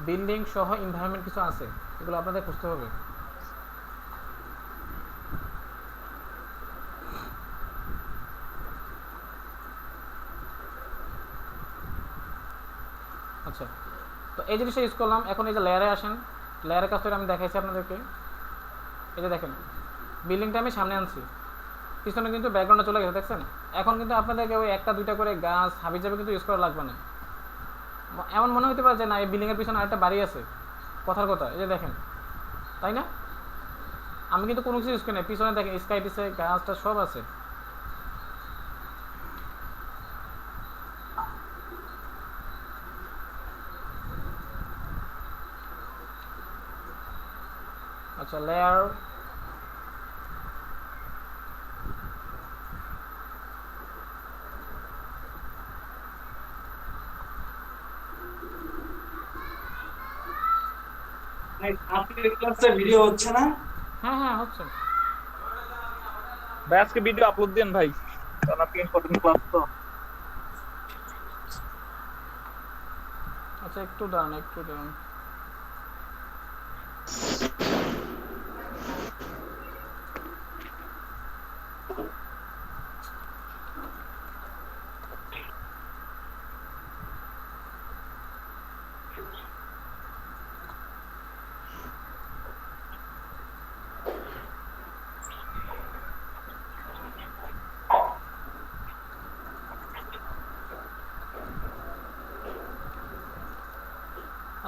বিল্ডিং সহ এনভায়রনমেন্ট কিছু আছে, এগুলো আপনাদের খুঁজতে হবে। আচ্ছা তো এই জিনিসটা ইউজ করলাম। এখন এই যে লেয়ারে আসেন, লেয়ারের কাছ থেকে আমি দেখাইছি আপনাদেরকে। এই যে দেখেন বিল্ডিংটা আমি সামনে আনছি, পিছনে কিন্তু ব্যাকগ্রাউন্ডে চলে গেছে, দেখছেন? এখন কিন্তু আপনাদেরকে ওই একটা দুইটা করে গাছ হাবি যাবে কিন্তু ইউজ করা লাগবে না। এমন মনে হতে পারে যে না এই বিল্ডিংয়ের পিছনে আরেকটা বাড়ি আছে, কথার কথা, এই যে দেখেন, তাই না? আমি কিন্তু কোনো কিছু ইউজ করি না, পিছনে দেখেন স্কাই টিসে গাছটা সব আছে। আচ্ছা লেয়ার, আজকের ক্লাসে ভিডিও হচ্ছে না? হ্যাঁ হ্যাঁ হচ্ছে। ভাই আজকে ভিডিও আপলোড দেন ভাই, কারণ আজকে ইম্পর্টেন্ট ক্লাস তো। আচ্ছা একটু দাঁড়ান একটু দাঁড়ান।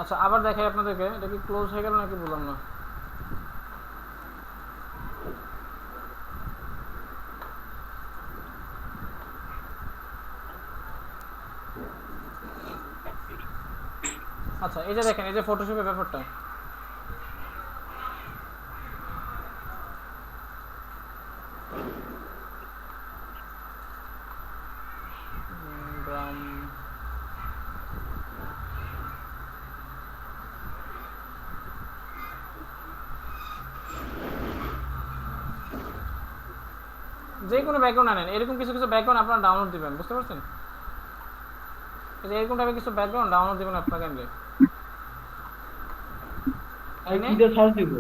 আচ্ছা আবার দেখাই আপনাদেরকে, এটা কি ক্লোজ হয়ে গেল নাকি বললাম না। আচ্ছা এই যে দেখেন, এই যে ফটোশপের ব্যাপারটা, গ্রাম, যে কোনো ব্যাকগ্রাউন্ড আনেন, এরকম কিছু কিছু ব্যাকগ্রাউন্ড আপনারা ডাউনলোড দিবেন, বুঝতে পারছেন? এই যে এরকম টাইপের কিছু ব্যাকগ্রাউন্ড ডাউনলোড দিবেন আপনাকে এমনি। আর কি দিয়ে সার্চ দিব?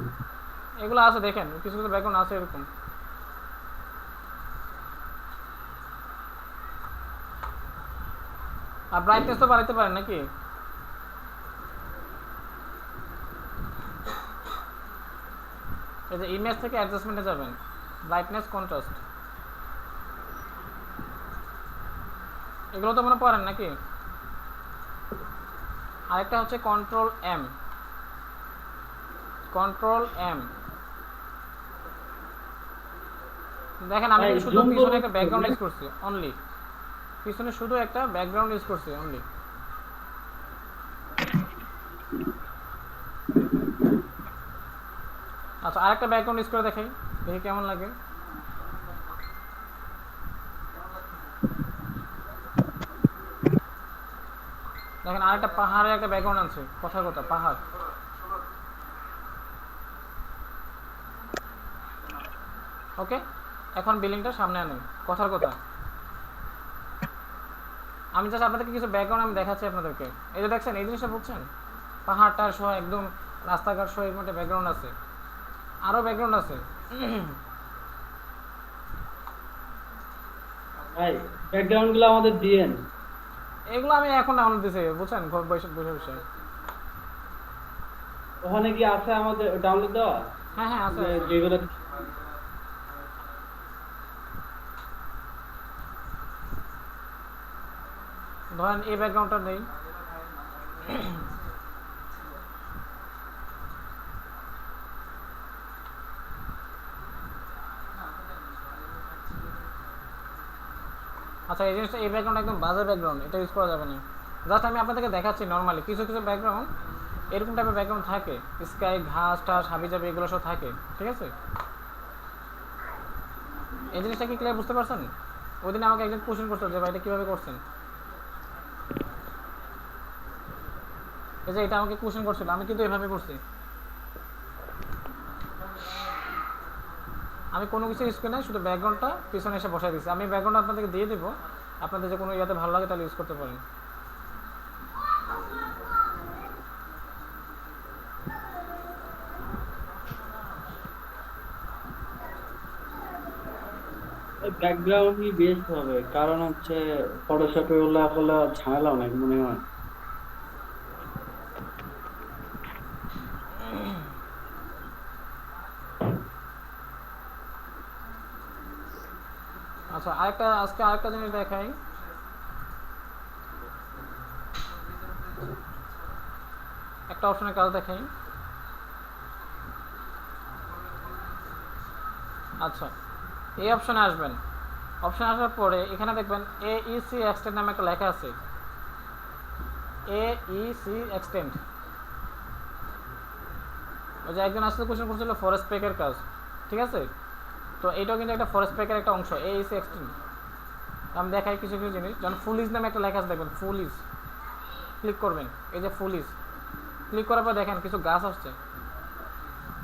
এগুলো আছে দেখেন, কিছু কিছু ব্যাকগ্রাউন্ড আছে এরকম। আর ব্রাইটনেস তো বাড়াইতে পারেন নাকি? এই যে ইমেজ থেকে অ্যাডজাস্টমেন্টে যাবেন, ব্রাইটনেস, কন্ট্রাস্ট, এগুলো তো মনে পড়েন নাকি? আরেকটা হচ্ছে কন্ট্রোল এম, কন্ট্রোল এম। দেখেন আমি ভাই, কিন্তু শুধু zoom পিছনে করবো একটা কি ব্যাকগ্রাউন্ড করে? ইউজ করছি অনলি, পিছনে শুধু একটা ব্যাকগ্রাউন্ড ইউজ করছি অনলি। আচ্ছা আরেকটা ব্যাকগ্রাউন্ড ইউজ করে দেখাই, দেখি কেমন লাগে। দেখেন আরেকটা পাহাড়ের একটা ব্যাকগ্রাউন্ড আছে, কথার কথা পাহাড়। ওকে, এখন বিলিংটা সামনে আনেন, কথার কথা। আমি জাস্ট আপনাদেরকে কিছু ব্যাকগ্রাউন্ড আমি দেখাচ্ছি আপনাদেরকে। এই যে দেখছেন, এই জিনিসটা বুঝছেন, পাহাড়টা সহ একদম রাস্তাঘাট সহ এর মধ্যে ব্যাকগ্রাউন্ড আছে, আরও ব্যাকগ্রাউন্ড আছে। ভাই ব্যাকগ্রাউন্ড গুলো আমাদের দিয়েন। এগুলো আমি এখন ডাউনলোড দিছি, বুঝছেন, বসে বসে বসে। ওখানে কি আছে আমাদের ডাউনলোড দেওয়া? হ্যাঁ হ্যাঁ আছে যে আছে। যেগুলো ধরেন এই ব্যাকগ্রাউন্ডটা নেই, আচ্ছা এই জিনিসটা, এই ব্যাকগ্রাউন্ড একদম বাজে ব্যাকগ্রাউন্ড, এটা ইউজ করা যাবে না। জাস্ট আমি আপনাদেরকে দেখাচ্ছি নর্মালি, কিছু কিছু ব্যাকগ্রাউন্ড এরকম টাইপের ব্যাকগ্রাউন্ড থাকে, স্কাই, ঘাস টাস, হাবি জাবি, এগুলো সব থাকে, ঠিক আছে? এই জিনিসটা কি ক্লিয়ার বুঝতে পারছেন? ওই দিন আমাকে একজন কোশ্চেন করছিল যে ভাই এটা কীভাবে করছেন। এই যে এটা আমাকে কোশ্চেন করছিল, আমি কিন্তু এভাবে করছি, আমি কোনো কিছু ইউজ করি না, শুধু ব্যাকগ্রাউন্ডটা পিছনে এসে বসাই দিচ্ছি। আমি ব্যাকগ্রাউন্ড আপনাদেরকে দিয়ে দেবো, আপনাদের যে কোনো ইয়াতে ভালো লাগে তাহলে ইউজ করতে পারেন। ব্যাকগ্রাউন্ডই বেস্ট হবে, কারণ হচ্ছে ফটোশপে ওগুলা হলো ঝামেলা অনেক মনে হয়। আচ্ছা আজকে আরেকটা জিনিস দেখাই। একটা অপশনের কাজ দেখাই। আচ্ছা এই অপশনে আসবেন, অপশন আসার পরে এখানে দেখবেন AEC এক্সটেন্ড নামে একটা লেখা আছে, AEC এক্সটেন্ড। ওই যে একজন আসলে কোশ্চেন করছিল ফরেস্ট প্যাকের কাজ, ঠিক আছে? তো এইটাও কিন্তু একটা ফরেস্ট প্যাকের একটা অংশ, AEC এক্সটেন্ড। আমি দেখাই কিছু কিছু জিনিস। যখন ফুল ইজ নামে একটা লেখা আছে দেখবেন, ফুল ইজ ক্লিক করবেন, এই যে ফুল ইজ ক্লিক করার পর দেখেন কিছু গাছ আসছে,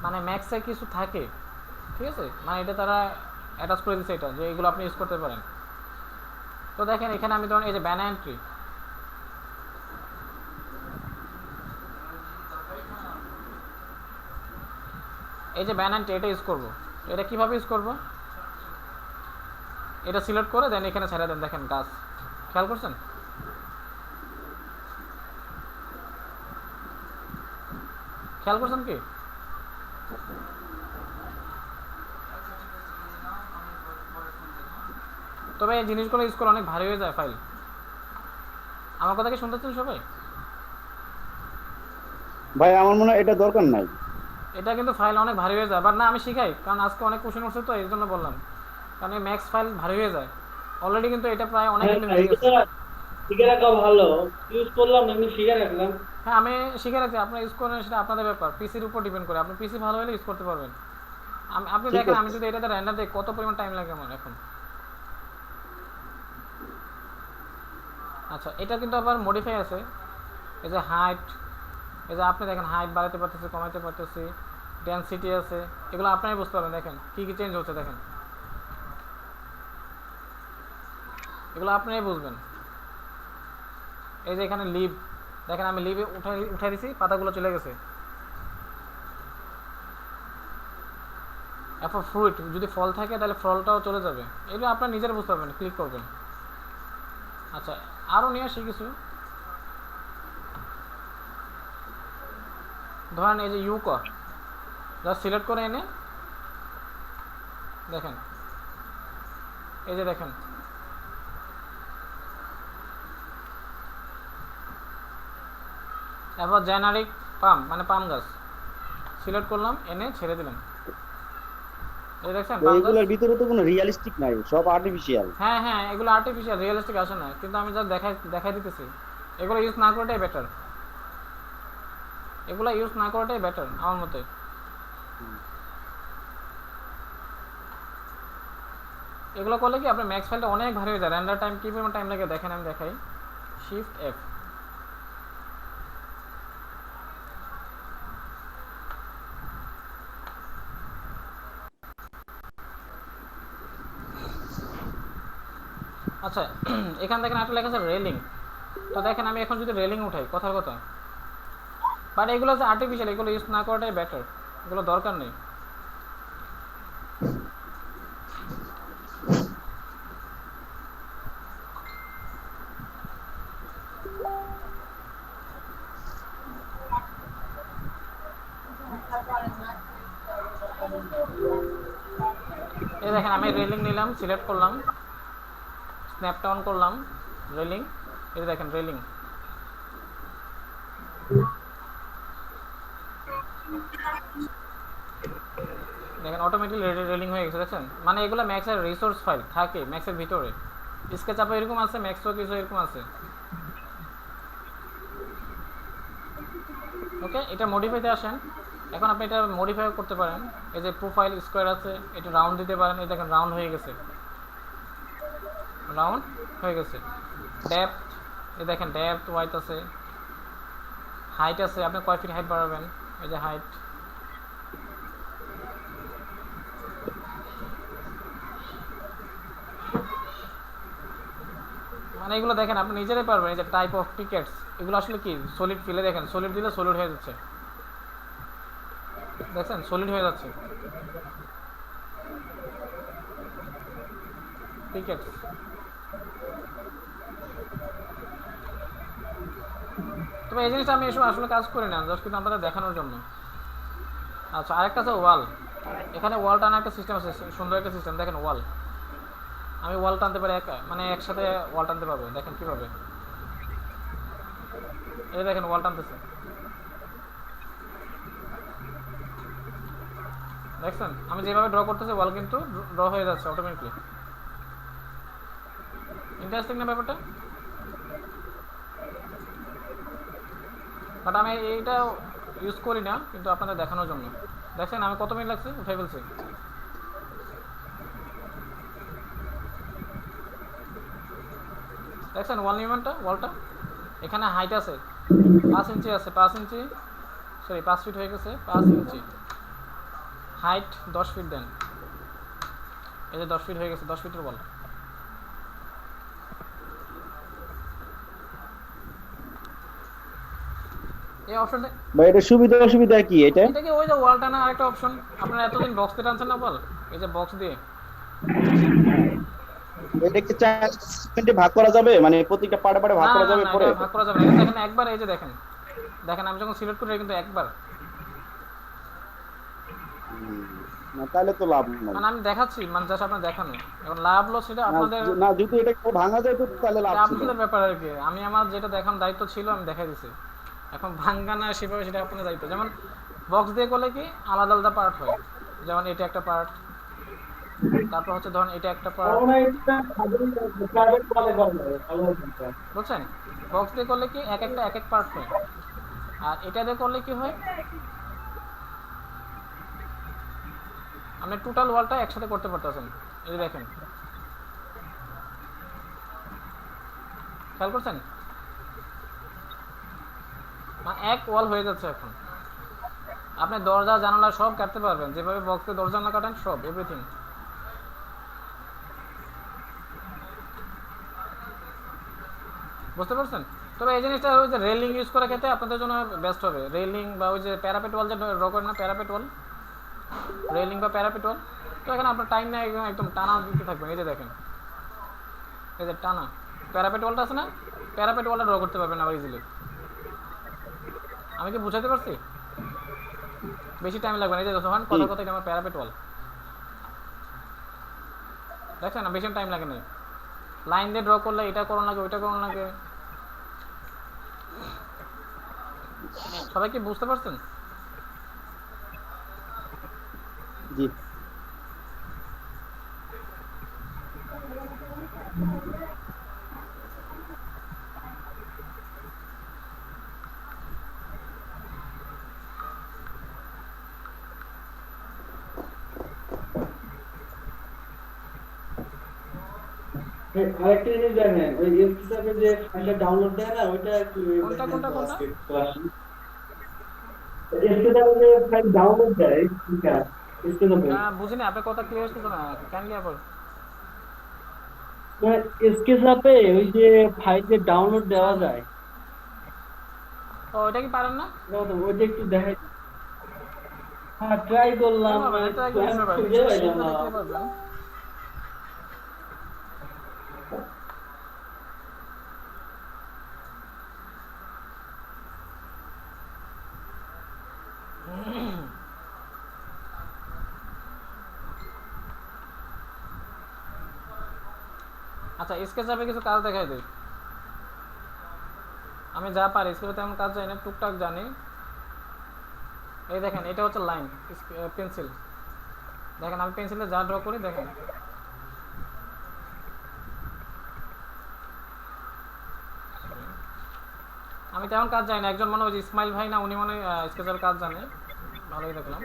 মানে ম্যাক্সে কিছু থাকে, ঠিক আছে? মানে এটা তারা অ্যাটাচ করে দিচ্ছে এটা, যে এগুলো আপনি ইউজ করতে পারেন। তো দেখেন এখানে আমি ধরুন এই যে ব্যানানা ট্রি, এই যে ব্যানানা ট্রি এটা ইউজ করবো। এটা কিভাবে ইউজ করব? এটা সিলেক্ট করে দেন এখানে ছেড়ে দেন, দেখেন গাছ, খেয়াল করছেন? খেয়াল করছেন কি? তবে এই জিনিসগুলো ইউজ করে অনেক ভারী হয়ে যায় ফাইল। আমার কথা কি শুনতেছেন সবাই? ভাই আমার মনে হয় এটা দরকার নাই। এটা কিন্তু ফাইল অনেক ভারী হয়ে যায়, বাট না আমি শিখাই, কারণ আজকে অনেক কোশ্চেন উঠছে তো এই জন্য বললাম। কারণ এই ম্যাক্স ফাইল ভারী হয়ে যায় অলরেডি, কিন্তু এটা প্রায় অনেক হ্যাঁ কিন্তু মিলে গেছে। এটা শিখে রাখা ভালো, ইউজ করলাম এমনি শিখে রাখলাম। হ্যাঁ আমি শিখে রাখছি, আপনার ইউজ করেন সেটা আপনাদের ব্যাপার, পিসির উপর ডিপেন্ড করে। আপনি পিসি ভালো হলে ইউজ করতে পারবেন। আপনি ঠিক দেখেন আছে। আমি যদি এটাতে র্যান্ডার দিই কত পরিমাণ টাইম লাগে আমার এখন। আচ্ছা এটা কিন্তু আবার মডিফাই আছে, এই যে হাইট, এই যে আপনি দেখেন হাইট বাড়াতে পারতেছি, কমাতে পারতেছি, ডেনসিটি আছে, এগুলো আপনারাই বুঝতে পারবেন। দেখেন কী কী চেঞ্জ হচ্ছে, দেখেন এগুলো আপনারাই বুঝবেন। এই যে এখানে লিভ, দেখেন আমি লিভে উঠাই দিছি, পাতাগুলো চলে গেছে। এরপর ফ্রুট, যদি ফল থাকে তাহলে ফলটাও চলে যাবে। এগুলো আপনার নিজেরা বুঝতে পারবেন, ক্লিক করবেন। আচ্ছা আরও নিয়ে আসি কিছু, ধরেন এই যে ইউক, জাস্ট সিলেক্ট করে এনে দেখেন, এই যে দেখেন এরপর জেনারিক পাম, মানে পাম গাছ সিলেক্ট করলাম, এনে ছেড়ে দিলাম, এই দেখছেন তো পাম গাছ। এগুলোর ভিতরে তো কোনো রিয়ালিস্টিক নাই, সব আর্টিফিশিয়াল। হ্যাঁ হ্যাঁ এগুলো আর্টিফিশিয়াল, রিয়েলিস্টিক আসে না, কিন্তু আমি যা দেখাই দিতেছি। এগুলো ইউজ না করাটাই বেটার, এগুলো ইউজ না করাটাই বেটার আমার মতে। এগুলো করলে কি আপনার ম্যাক্স ফাইলটা অনেক ভারী হয়ে যায়। রেন্ডার টাইম কী পরিমাণ টাইম লাগে দেখেন, আমি দেখাই। শিফট এফ, আচ্ছা এখান দেখেন একটা লেখা আছে রেলিং। তো দেখেন আমি এখন যদি রেলিং উঠাই, কথার কথা, বাট এগুলো যে আর্টিফিশিয়াল, এগুলো ইউজ না করাটাই বেটার, এগুলো দরকার নেই। এই দেখেন আমি রেলিং নিলাম, সিলেক্ট করলাম, স্ন্যাপটা অন করলাম, রেলিং, এই দেখেন রেলিং। দেখেন অটোমেটিক রেলিং হয়ে গেছে, দেখছেন? মানে এগুলো ম্যাক্সের রিসোর্স ফাইল থাকে ম্যাক্সের ভিতরে, স্কেচ আপে এরকম আছে, ম্যাক্সও কিছু এরকম আছে। ওকে এটা মডিফাইতে আসেন। এখন আপনি এটা মডিফাই করতে পারেন, এই যে প্রোফাইল স্কোয়ার আছে, এটা রাউন্ড দিতে পারেন, এই দেখেন রাউন্ড হয়ে গেছে, রাউন্ড হয়ে গেছে। ডেপথ, এই দেখেন ডেপথ ওয়াইড আছে, হাইট আছে, আপনি কয় ফিট হাইট বাড়াবেন, এই যে হাইট। মানে এগুলো দেখেন আপনি নিজেরাই পারবেন। এই যে টাইপ অফ টিকেটস, এগুলো আসলে কি সলিড ফিলে, দেখেন সলিড দিলে সলিড হয়ে যাচ্ছে, দেখছেন সলিড হয়ে যাচ্ছে টিকেটস। তবে এই জিনিসটা আমি এসব আসলে কাজ করি না, জাস্ট কিন্তু আপনাদের দেখানোর জন্য। আচ্ছা আরেকটা আছে ওয়াল, এখানে ওয়াল টানার একটা সিস্টেম আছে, সুন্দর একটা সিস্টেম। দেখেন ওয়াল, আমি ওয়াল টানতে পারি, মানে একসাথে ওয়াল টানতে পারবো। দেখেন কীভাবে, এই দেখেন ওয়াল টানতেছে, দেখছেন? আমি যেভাবে ড্র করতেছি ওয়াল কিন্তু ড্র হয়ে যাচ্ছে অটোমেটিকলি। ইন্টারেস্টিং না ব্যাপারটা? বাট আমি এইটা ইউজ করি না, কিন্তু আপনাদের দেখানোর জন্য। দেখছেন আমি কত মিনিট লাগছে উঠে ফেলছি। দেখছেন ওয়াল নিউমেন্টটা, ওয়ালটা এখানে হাইট আছে 5 ইঞ্চি আছে, 5 ইঞ্চি, সরি 5 ফিট হয়ে গেছে, 5 ইঞ্চি হাইট, 10 ফিট দেন, এই যে 10 ফিট হয়ে গেছে, 10 ফিটের বল। এই অপশনটা ভাই এটা সুবিধা অসুবিধা কি এটা? এটা কি ওই যে ওয়াল টানা আরেকটা অপশন, আপনারা এতদিন বক্স দিয়ে টানছেন না বল, এই যে বক্স দিয়ে এটা কি 4 সেগমেন্টে ভাগ করা যাবে, মানে প্রত্যেকটা পার্টে পার্টে ভাগ না করা না যাবে না, পরে? এটা ভাগ করা যাবে না, এটা দেখেন একবার, এই যে দেখেন, দেখেন আমি যখন সিলেক্ট করি এটা কিন্তু একবার, না তাহলে তো লাভ নাই। মানে আমি দেখাচ্ছি, মানে জাস্ট আপনার দেখানো, এখন লাভ লস সেটা আপনাদের, না যদি এটা ভাঙা যায় তো তাহলে লাভ এটা ছিল। আপনাদের ব্যাপার আর কি। আমি আমার যেটা দেখানোর দায়িত্ব ছিল আমি দেখাই দিছি, এখন ভাঙ্গা না সেভাবে সেটা আপনাদের দায়িত্ব। যেমন বক্স দিয়ে করলে কি আলাদা আলাদা পার্ট হয়, যেমন এটা একটা পার্ট, তারপর হচ্ছে ধরুন এটা একটা পার্ট, আমরা এটা প্রাইভেট কলে করব ভালো হবে। বুঝছেন? বক্স দিয়ে করলে কি এক একটা এক এক পার্ট হয়, আর এটা দিয়ে করলে কি হয়, আপনি টোটাল ওয়ালটা একসাথে করতে পারতেছেন। এই যে দেখেন, খেয়াল করছেন, মানে এক ওয়াল হয়ে যাচ্ছে এখন। আপনি দরজা জানালা সব কাটতে পারবেন, যেভাবে বক্সে দরজা জানালা কাটেন সব, এভরিথিং। বুঝতে পারছেন? তবে এই জিনিসটা ওই যে রেলিং ইউজ করার ক্ষেত্রে আপনাদের জন্য বেস্ট হবে, রেলিং বা ওই যে প্যারাপেট ওয়াল যে ড্র করেন না, প্যারাপেট ওয়াল, রেলিং বা প্যারাপেট ওয়াল, তো এখানে আপনার টাইম নেই, একদম টানা দিতে থাকবেন। এই যে দেখেন, এই যে টানা প্যারাপেট ওয়ালটা আছে না, প্যারাপেট ওয়ালটা ড্র করতে পারবেন আবার ইজিলি। আমি কি বুঝাতে পারছি? বেশি টাইম লাগবে না, এই যে যখন কথা কথা এটা আমার প্যারাপেট ওয়াল, দেখছেন না, বেশি টাইম লাগে না। লাইন দিয়ে ড্র করলে এটা করুন লাগে, ওইটা করুন লাগে। সবাই কি বুঝতে পারছেন? জি। আরেকটা জিনিস জানেন, ওই এফটিসাপে যে ফাইলটা ডাউনলোড দেয় না, ওইটা একটু কোনটা কোনটা কোনটা? এফটিসাপে যে ফাইল ডাউনলোড দেয়, ঠিক আছে, এফটিসাপে বুঝিনি, আপনার কথা ক্লিয়ার হচ্ছে না, কাইন্ডলি আবার। মানে এফটিসাপে ওই যে ফাইল যে ডাউনলোড দেওয়া যায়, ও এটা কি পারেন না? ওইটা একটু দেখাই। হ্যাঁ ট্রাই করলাম, কেন পারবেন? এটা একদম plan ইজি ব্যাপার, খুঁজে পাইলাম না। দেখলে পারবেন। আচ্ছা স্কেচআপে কিছু কাজ দেখাই দিই, আমি যা পারি স্কেচে তেমন কাজ জানি না, টুকটাক জানি। এই দেখেন এটা হচ্ছে লাইন, পেন্সিল, দেখেন আমি পেন্সিলে যা ড্র করি দেখেন, আমি তেমন কাজ জানি না। একজন মনে হয় যে ইসমাইল ভাই না, উনি মনে হয় স্কেচের কাজ জানে, ভালোই দেখলাম।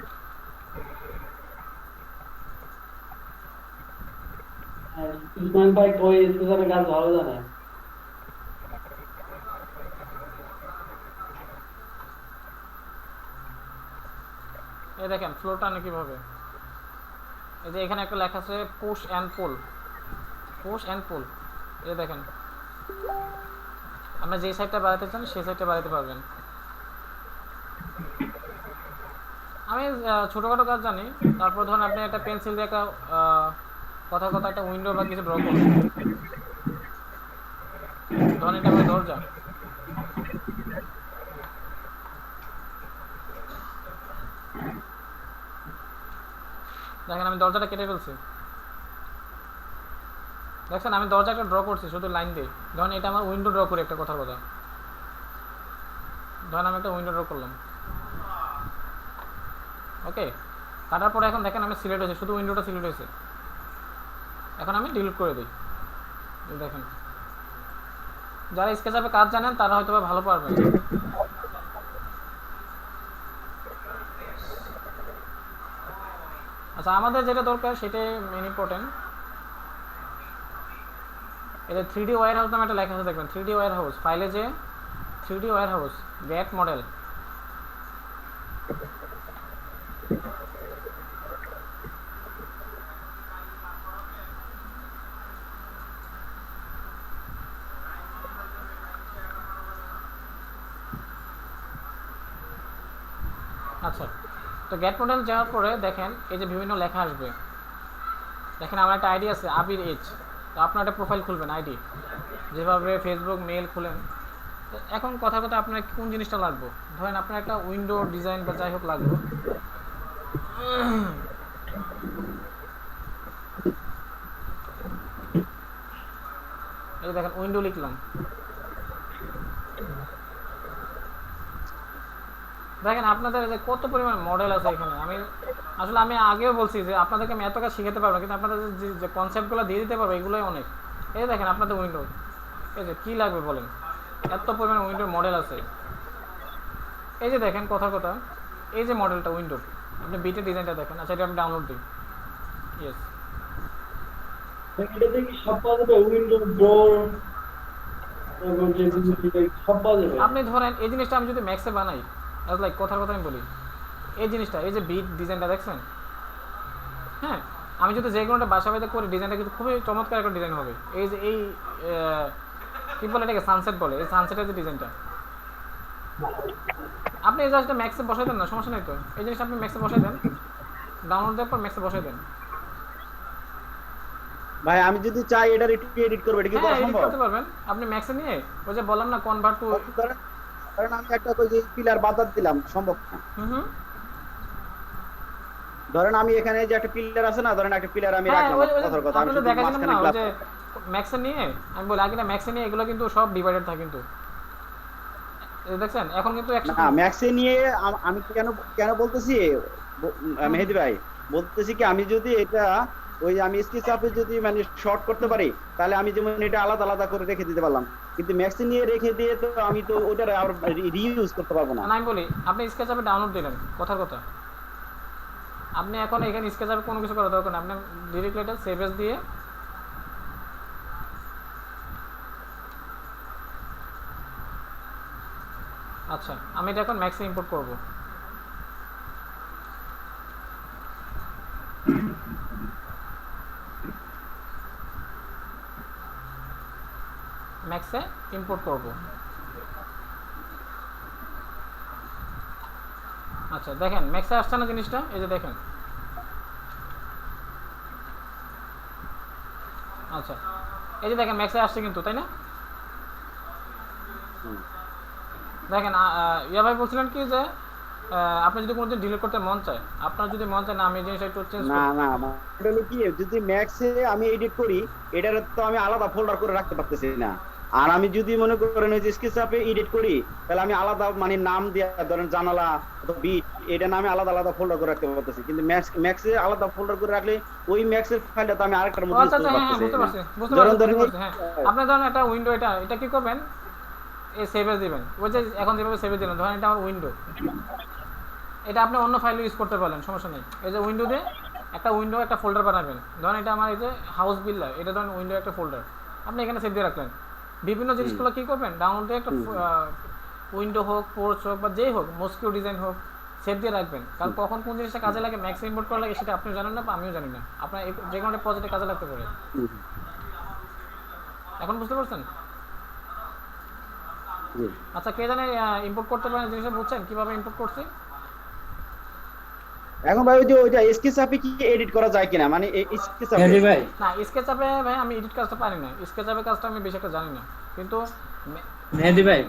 ইসমাইল ভাই ওই এফটিসাপে কাজ ভালো জানে। এই দেখেন ফ্লোরটা কিভাবে, এই যে এখানে একটা লেখা আছে push and pool, push and পুল। এই দেখেন আমরা যে সাইডটা বাড়াতে চান সেই সাইডটা বাড়াতে পারবেন। আমি ছোটোখাটো কাজ জানি। তারপর ধরুন আপনি একটা পেন্সিল দিয়ে একটা কথা কথা একটা উইন্ডো বা কিছু ড্র করুন, ধরুন এটা আমার দরজা, দেখেন আমি দরজাটা কেটে ফেলছি, দেখছেন আমি দরজা একটা ড্র করছি শুধু লাইন দিয়ে। ধরুন এটা আমার উইন্ডো ড্র করি একটা কথার কথা, ধরুন আমি একটা উইন্ডো ড্র করলাম, ওকে। কাটার পরে এখন দেখেন আমি সিলেক্ট হয়েছে, শুধু উইন্ডোটা সিলেক্ট হয়েছে। এখন আমি ডিলিট করে দিই, দেখেন যারা স্কেচআপে কাজ জানেন তারা হয়তো ভালো পারবেন। আচ্ছা, আমাদের যেটা দরকার সেটাই মেইন ইম্পর্টেন্ট। এটা 3D ওয়্যার হাউস নামে একটা লেখা আছে দেখবেন, 3D ওয়্যার হাউস ফাইলে যে 3D wire house gate model. আচ্ছা, তো গেট মডেল যাওয়ার পরে দেখেন এই যে বিভিন্ন লেখা আসবে। দেখেন আমার একটা আইডি আছে আবির এইচ, তো আপনার একটা প্রোফাইল খুলবেন আইডি, যেভাবে ফেসবুক মেল খুলেন। তো এখন কথা কথা আপনার কোন জিনিসটা লাগবে, ধরেন আপনার একটা উইন্ডো ডিজাইন বা যাই হোক লাগবে। এই দেখেন উইন্ডো লিখলাম। দেখেন আপনাদের যে কত পরিমাণ মডেল আছে এখানে। আমি আগেও বলছি যে আপনাদেরকে আমি এত কাজ শিখাতে পারবো, কিন্তু আপনাদের যে কনসেপ্টগুলো দিয়ে দিতে পারবো এগুলোই অনেক। এই দেখেন আপনাদের উইন্ডো, এই যে কী লাগবে বলেন, এত পরিমাণ উইন্ডোর মডেল আছে। এই যে দেখেন কথার কথা, এই যে মডেলটা উইন্ডোর, আপনি বিটের ডিজাইনটা দেখেন। আচ্ছা, এটা আমি ডাউনলোড দিই। ইয়েস, এটাতে কি সব পাওয়া যাবে? উইন্ডো ডোর, তারপর যে সব পাওয়া যাবে? আপনি ধরেন এই জিনিসটা আমি যদি ম্যাক্সে বানাই, লাইক কথার কথা আমি বলি, এই জিনিসটা, এই যে বিট ডিজাইনটা দেখছেন, হ্যাঁ, আমি যদি যে কোনোটা বাসা বাড়িতে করি ডিজাইনটা কিন্তু খুবই চমৎকার একটা ডিজাইন হবে। এই যে এই কী বলে এটাকে, সানসেট বলে, এই সানসেটের যে ডিজাইনটা আপনি এই জাস্টটা ম্যাক্সে বসাই দেন না, সমস্যা নেই তো। এই জিনিসটা আপনি ম্যাক্সে বসাই দেন, ডাউনলোড দেওয়ার পর ম্যাক্সে বসাই দেন। ভাই আমি যদি চাই এটার একটু এডিট করবো, এটা কি হ্যাঁ, করা এডিট সম্ভব? করতে পারবেন আপনি ম্যাক্সে নিয়ে। ওই যে বললাম না, কনভার্ট টু। ধরেন ধরেন আমি একটা ওই যে পিলার বাদ দিলাম, সম্ভব না? হুম, ধরেন আমি এখানে যে একটা পিলার আছে না, ধরেন একটা পিলার আমি হ্যাঁ, রাখলাম, কথার কথা আমি আপনি তো শুধু দেখাছিলাম না মাঝখানে ওই গ্লাস। যে ম্যাক্সে নিয়ে, আমি বলি আগে না ম্যাক্সে নিয়ে এগুলো কিন্তু সব ডিভাইডেড থাকে কিন্তু। এই দেখছেন এখন কিন্তু না ম্যাক্সে নিয়ে আমি কেন কেন বলতেছি মেহেদি ভাই, বলতেছি কি আমি যদি এটা ওই আমি স্কেচ আপে যদি মানে শর্ট করতে পারি, তাহলে আমি যেমন এটা আলাদা আলাদা করে রেখে দিতে পারলাম, কিন্তু ম্যাক্সে নিয়ে রেখে দিয়ে তো আমি তো ওটা আর রিইউজ করতে পারবো না। আমি বলি আপনি স্কেচ আপে ডাউনলোড দিলেন, কথার কথা আপনি এখন এখানে স্কেচ আপে কোনো কিছু করার দরকার নেই, আপনি ডিরেক্টলি এটা সেভ এস দিয়ে আচ্ছা আমি এটা এখন ম্যাক্সে ইম্পোর্ট করব। ম্যাক্সে ইম্পোর্ট করব। আচ্ছা দেখেন ম্যাক্সে আসছে না জিনিসটা, এই যে দেখেন। আচ্ছা এই যে দেখেন ম্যাক্সে আসছে কিন্তু, তাই না? দেখেন ইয়া ভাই বলছিলেন কি যে আপনি যদি কোনোদিন ডিলিট করতে মন চায়, আপনার যদি মন চায় না আমি এই জিনিসটা একটু চেঞ্জ না করি। না এটা হলো কি, যদি ম্যাক্সে আমি এডিট করি এটার তো আমি আলাদা ফোল্ডার করে রাখতে পারতেছি না। আর আমি যদি মনে করেন ওই যে স্কেচ আপে এডিট করি, তাহলে আমি আলাদা মানে নাম দিয়ে ধরেন জানালা বিট এটা নামে আলাদা আলাদা ফোল্ডার করে রাখতে পারতেছি, কিন্তু ম্যাক্সে আলাদা ফোল্ডার করে রাখলে ওই ম্যাক্সের ফাইলটা তো আমি আরেকটার মধ্যে আচ্ছা ইউজ আচ্ছা, করতে হ্যাঁ পারতেছি বুঝতে না। পারছি বুঝতে ধরেন পারছি ধরেন বুঝতে পারছি, হ্যাঁ আপনি ধরেন একটা উইন্ডো, এটা কি করবেন, এই সেভ এস দিবেন। ওই যে এখন যেভাবে সেভ দিলেন, ধরেন এটা আমার উইন্ডো, এটা আপনি অন্য ফাইলে ইউজ করতে পারলেন, সমস্যা নেই। এই যে উইন্ডো দিয়ে একটা ফোল্ডার বানাবেন, ধরেন এটা আমার এই যে হাউস বিল্ডার, এটা ধরেন উইন্ডো একটা ফোল্ডার, আপনি এখানে সেভ দিয়ে রাখলেন। বিভিন্ন জিনিসগুলো কি করবেন, ডাউনলোড দিয়ে একটা উইন্ডো হোক, পোর্চ হোক বা যেই হোক, মস্কিউ ডিজাইন হোক, সেভ দিয়ে রাখবেন। কারণ কখন কোন জিনিসটা কাজে লাগে, ম্যাক্স ইম্পোর্ট করা লাগে সেটা আপনিও জানেন না বা আমিও জানি না, আপনার যে কোনো একটা প্রজেক্টে কাজে লাগতে পারে। এখন বুঝতে পারছেন? আচ্ছা কে জানে ইম্পোর্ট করতে পারেন জিনিসটা, বুঝছেন কিভাবে ইম্পোর্ট করছি? এখন ভাই ওই যে ওইটা স্কেচ আপে কি এডিট করা যায় কিনা, মানে স্কেচ আপে মেহেদি ভাই, না স্কেচ আপে ভাই আমি এডিট কাজটা পারি না, স্কেচ আপে কাজটা আমি বেশি একটা জানি না, কিন্তু মেহেদি ভাই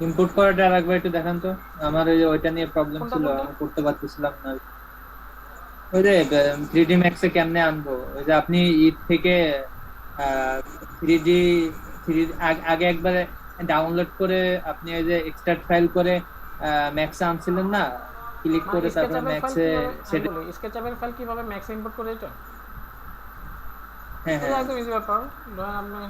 ইম্পোর্ট করাটা আর একবার একটু দেখান তো। আমার ওই যে ওইটা নিয়ে প্রবলেম কোনটা, ছিল, কোনটা? আমি করতে পারতেছিলাম না। ওই যে 3D Max এ কেমনে আনবো, ওই যে আপনি ঈদ থেকে 3D আগে একবারে ডাউনলোড করে আপনি ওই যে এক্সট্রাক্ট ফাইল করে ম্যাক্সে আনছিলেন না, ক্লিক করে তারপরে ম্যাক্সে সেটা। স্কেচ আপের ফাইল কিভাবে ম্যাক্সে ইম্পোর্ট করে এটা হ্যাঁ এটা হ্যাঁ একদম ইজি ব্যাপার। ধরেন আপনি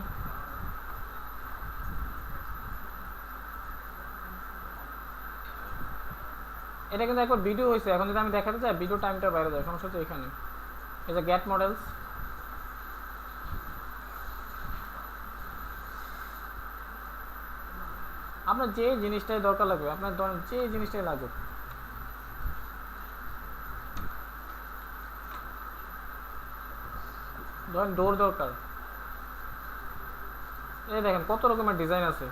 এটা কিন্তু একবার ভিডিও হয়েছে, এখন যদি আমি দেখাতে চাই ভিডিও টাইমটা বাইরে যায়, সমস্যা তো এখানে। এই যে গেট মডেলস, আপনার যে জিনিসটাই দরকার লাগবে, আপনার ধরেন যে জিনিসটাই লাগুক, ধরেন ডোর দরকার, এই দেখেন কত রকমের ডিজাইন আছে।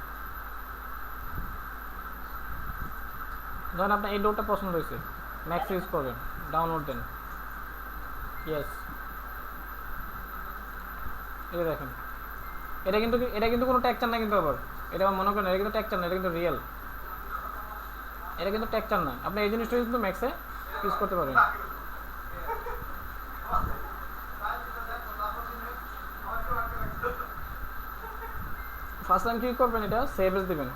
ধরেন আপনার এই ডোরটা পছন্দ হয়েছে, ম্যাক্স ইউজ করবেন, ডাউনলোড দেন, ইয়েস। এটা দেখেন, এটা কিন্তু কোনো টেক্সচার না কিন্তু, আবার এটা আমার মনে করেন এটা কিন্তু টেক্সচার না, এটা কিন্তু রিয়েল, এটা কিন্তু টেক্সচার না। আপনি এই জিনিসটা কিন্তু ম্যাক্সে ইউজ করতে পারেন। ফার্স্ট টাইম কি করবেন, এটা সেভ এস দিবেন।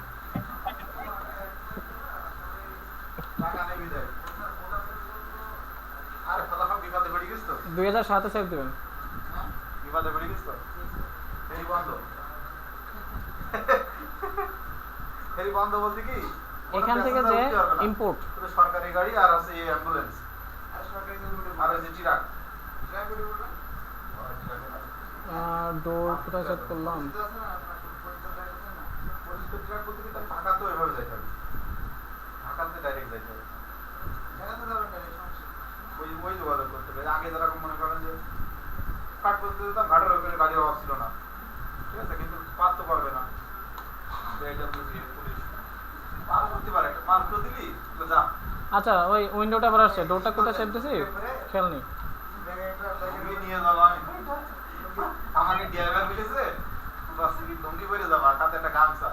2007-এ সেভ দিবেন। এখান থেকে যে ইম্পোর্ট, সরকারি গাড়ি আর আছে অ্যাম্বুলেন্স আর আছে ট্রাক। ডোর কোথায় সেট করলাম, ঢাকা তো এভাবে যাইতে হবে, ঢাকাতে ডাইরেক্ট যাইতে হবে, ওই যোগাযোগ করতে হবে। আগে যেরকম মনে করেন যে কাঠ করতে যেতাম, ঘাটের ওখানে গাড়ির অভাব ছিল না, ঠিক আছে, কিন্তু পার তো পারবে না, পুলিশ পার করতে পারে, একটা মাল তো দিলি যা। আচ্ছা ওই উইন্ডোটা আবার আসছে, ডোরটা কোথায় সেভ দিছি খেয়াল নেই। নিয়ে যাবো আমি, আমাকে ড্রাইভার বলেছে বাস কি লুঙ্গি পরে যাবা, হাতে একটা গামছা।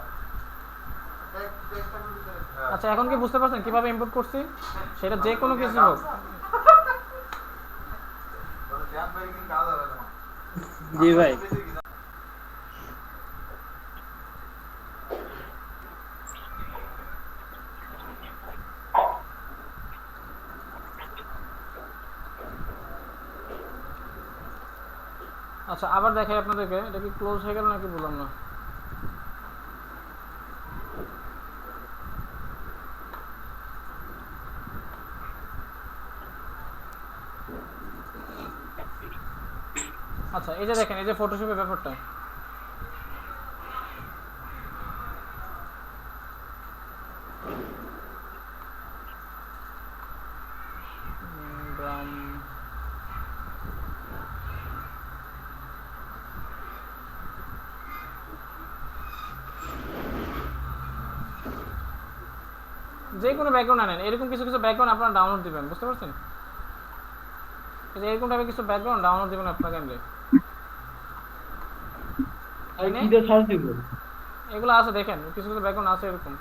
আচ্ছা এখন কি বুঝতে পারছেন কিভাবে ইম্পোর্ট করছি, সেটা যে কোনো কিছু হোক। জি ভাই। আচ্ছা আবার দেখাই আপনাদেরকে, এটা কি ক্লোজ হয়ে গেল নাকি বললাম না। আচ্ছা এই যে দেখেন, এই যে ফটোশপের ব্যাপারটা, যে কোনো ব্যাকগ্রাউন্ড আনেন, এরকম কিছু কিছু ব্যাকগ্রাউন্ড আপনারা ডাউনলোড দিবেন, বুঝতে পারছেন? এই যে এরকম টাইপের কিছু ব্যাকগ্রাউন্ড ডাউনলোড দিবেন আপনাকে এমনি। কিটা সার্চ দিব? এগুলো আছে দেখেন, কিছু কিছু ব্যাকগ্রাউন্ড আছে এরকম।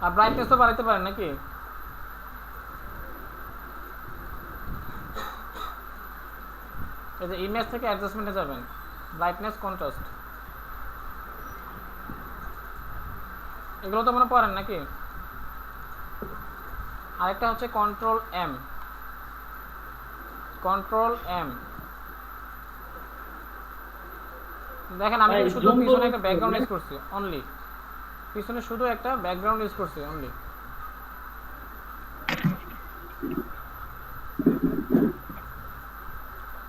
আর ব্রাইটনেস তো বাড়াইতে পারেন নাকি? এই যে ইমেজ থেকে অ্যাডজাস্টমেন্টে যাবেন, ব্রাইটনেস, কন্ট্রাস্ট, এগুলো তো মনে পড়েন নাকি? আরেকটা হচ্ছে কন্ট্রোল এম, কন্ট্রোল এম। দেখেন আমি ভাই, শুধু zoom পিছনে করে একটা ব্যাকগ্রাউন্ড দেখবেন। ইউজ করছি অনলি, পিছনে শুধু একটা ব্যাকগ্রাউন্ড ইউজ করছি অনলি।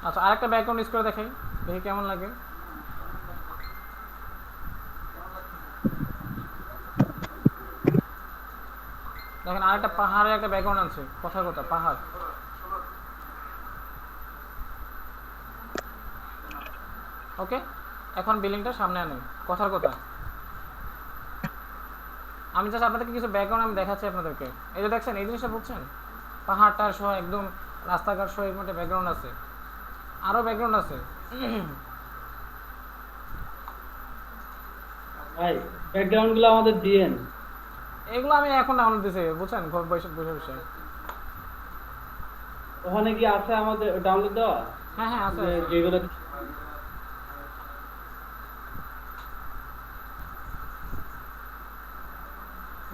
আচ্ছা আরেকটা ব্যাকগ্রাউন্ড ইউজ করে দেখাই, দেখি কেমন লাগে। দেখেন আরেকটা পাহাড়ের একটা ব্যাকগ্রাউন্ড আছে, কথার কথা পাহাড়। ওকে, এখন বিলিংটা সামনে আনেন, কথার কথা। আমি জাস্ট আপনাদেরকে কিছু ব্যাকগ্রাউন্ড আমি দেখাচ্ছি আপনাদেরকে। এই যে দেখছেন এই জিনিসটা বুঝছেন, পাহাড়টার সহ একদম রাস্তাঘাট সহ এর মধ্যে ব্যাকগ্রাউন্ড আছে, আরও ব্যাকগ্রাউন্ড আছে। ভাই ব্যাকগ্রাউন্ড গুলো আমাদের দিয়েন। এগুলো আমি এখন ডাউনলোড দিছি, বুঝছেন, ঘর বসে বসে বসে। ওখানে কি আছে আমাদের ডাউনলোড দেওয়া? হ্যাঁ হ্যাঁ আছে, আছে। যেগুলো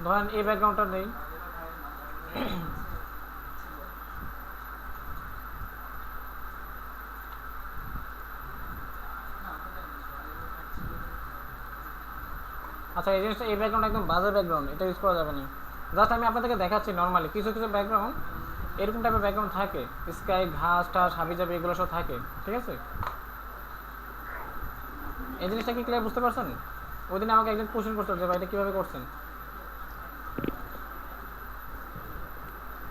ধরেন এই ব্যাকগ্রাউন্ডটা নেই, আচ্ছা এই জিনিসটা, এই ব্যাকগ্রাউন্ড একদম বাজে ব্যাকগ্রাউন্ড, এটা ইউজ করা যাবে না। জাস্ট আমি আপনাদেরকে দেখাচ্ছি নর্মালি কিছু কিছু ব্যাকগ্রাউন্ড এরকম টাইপের ব্যাকগ্রাউন্ড থাকে, স্কাই ঘাস টাস হাবি জাবি এগুলো সব থাকে, ঠিক আছে? এই জিনিসটা কি ক্লিয়ার বুঝতে পারছেন? ওই দিন আমাকে একজন কোশ্চেন করছিল যে ভাই এটা কীভাবে করছেন,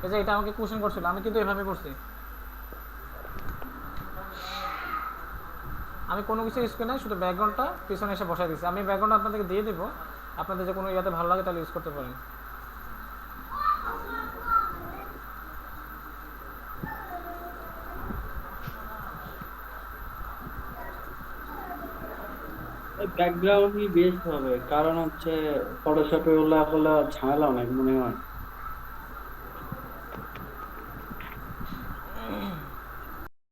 এই যে এটা আমাকে কোশ্চেন করছিল, আমি কিন্তু এভাবে করছি। আমি কোনো কিছু ইউজ করি না, শুধু ব্যাকগ্রাউন্ডটা পিছনে এসে বসাই দিচ্ছি। আমি ব্যাকগ্রাউন্ড আপনাদেরকে দিয়ে দিব, আপনাদের যে কোনো ইয়াতে ভালো লাগে তাহলে ইউজ করতে পারেন। ব্যাকগ্রাউন্ডই বেস্ট হবে, কারণ হচ্ছে ফটোশপে ওগুলা ঝামেলা অনেক মনে হয়।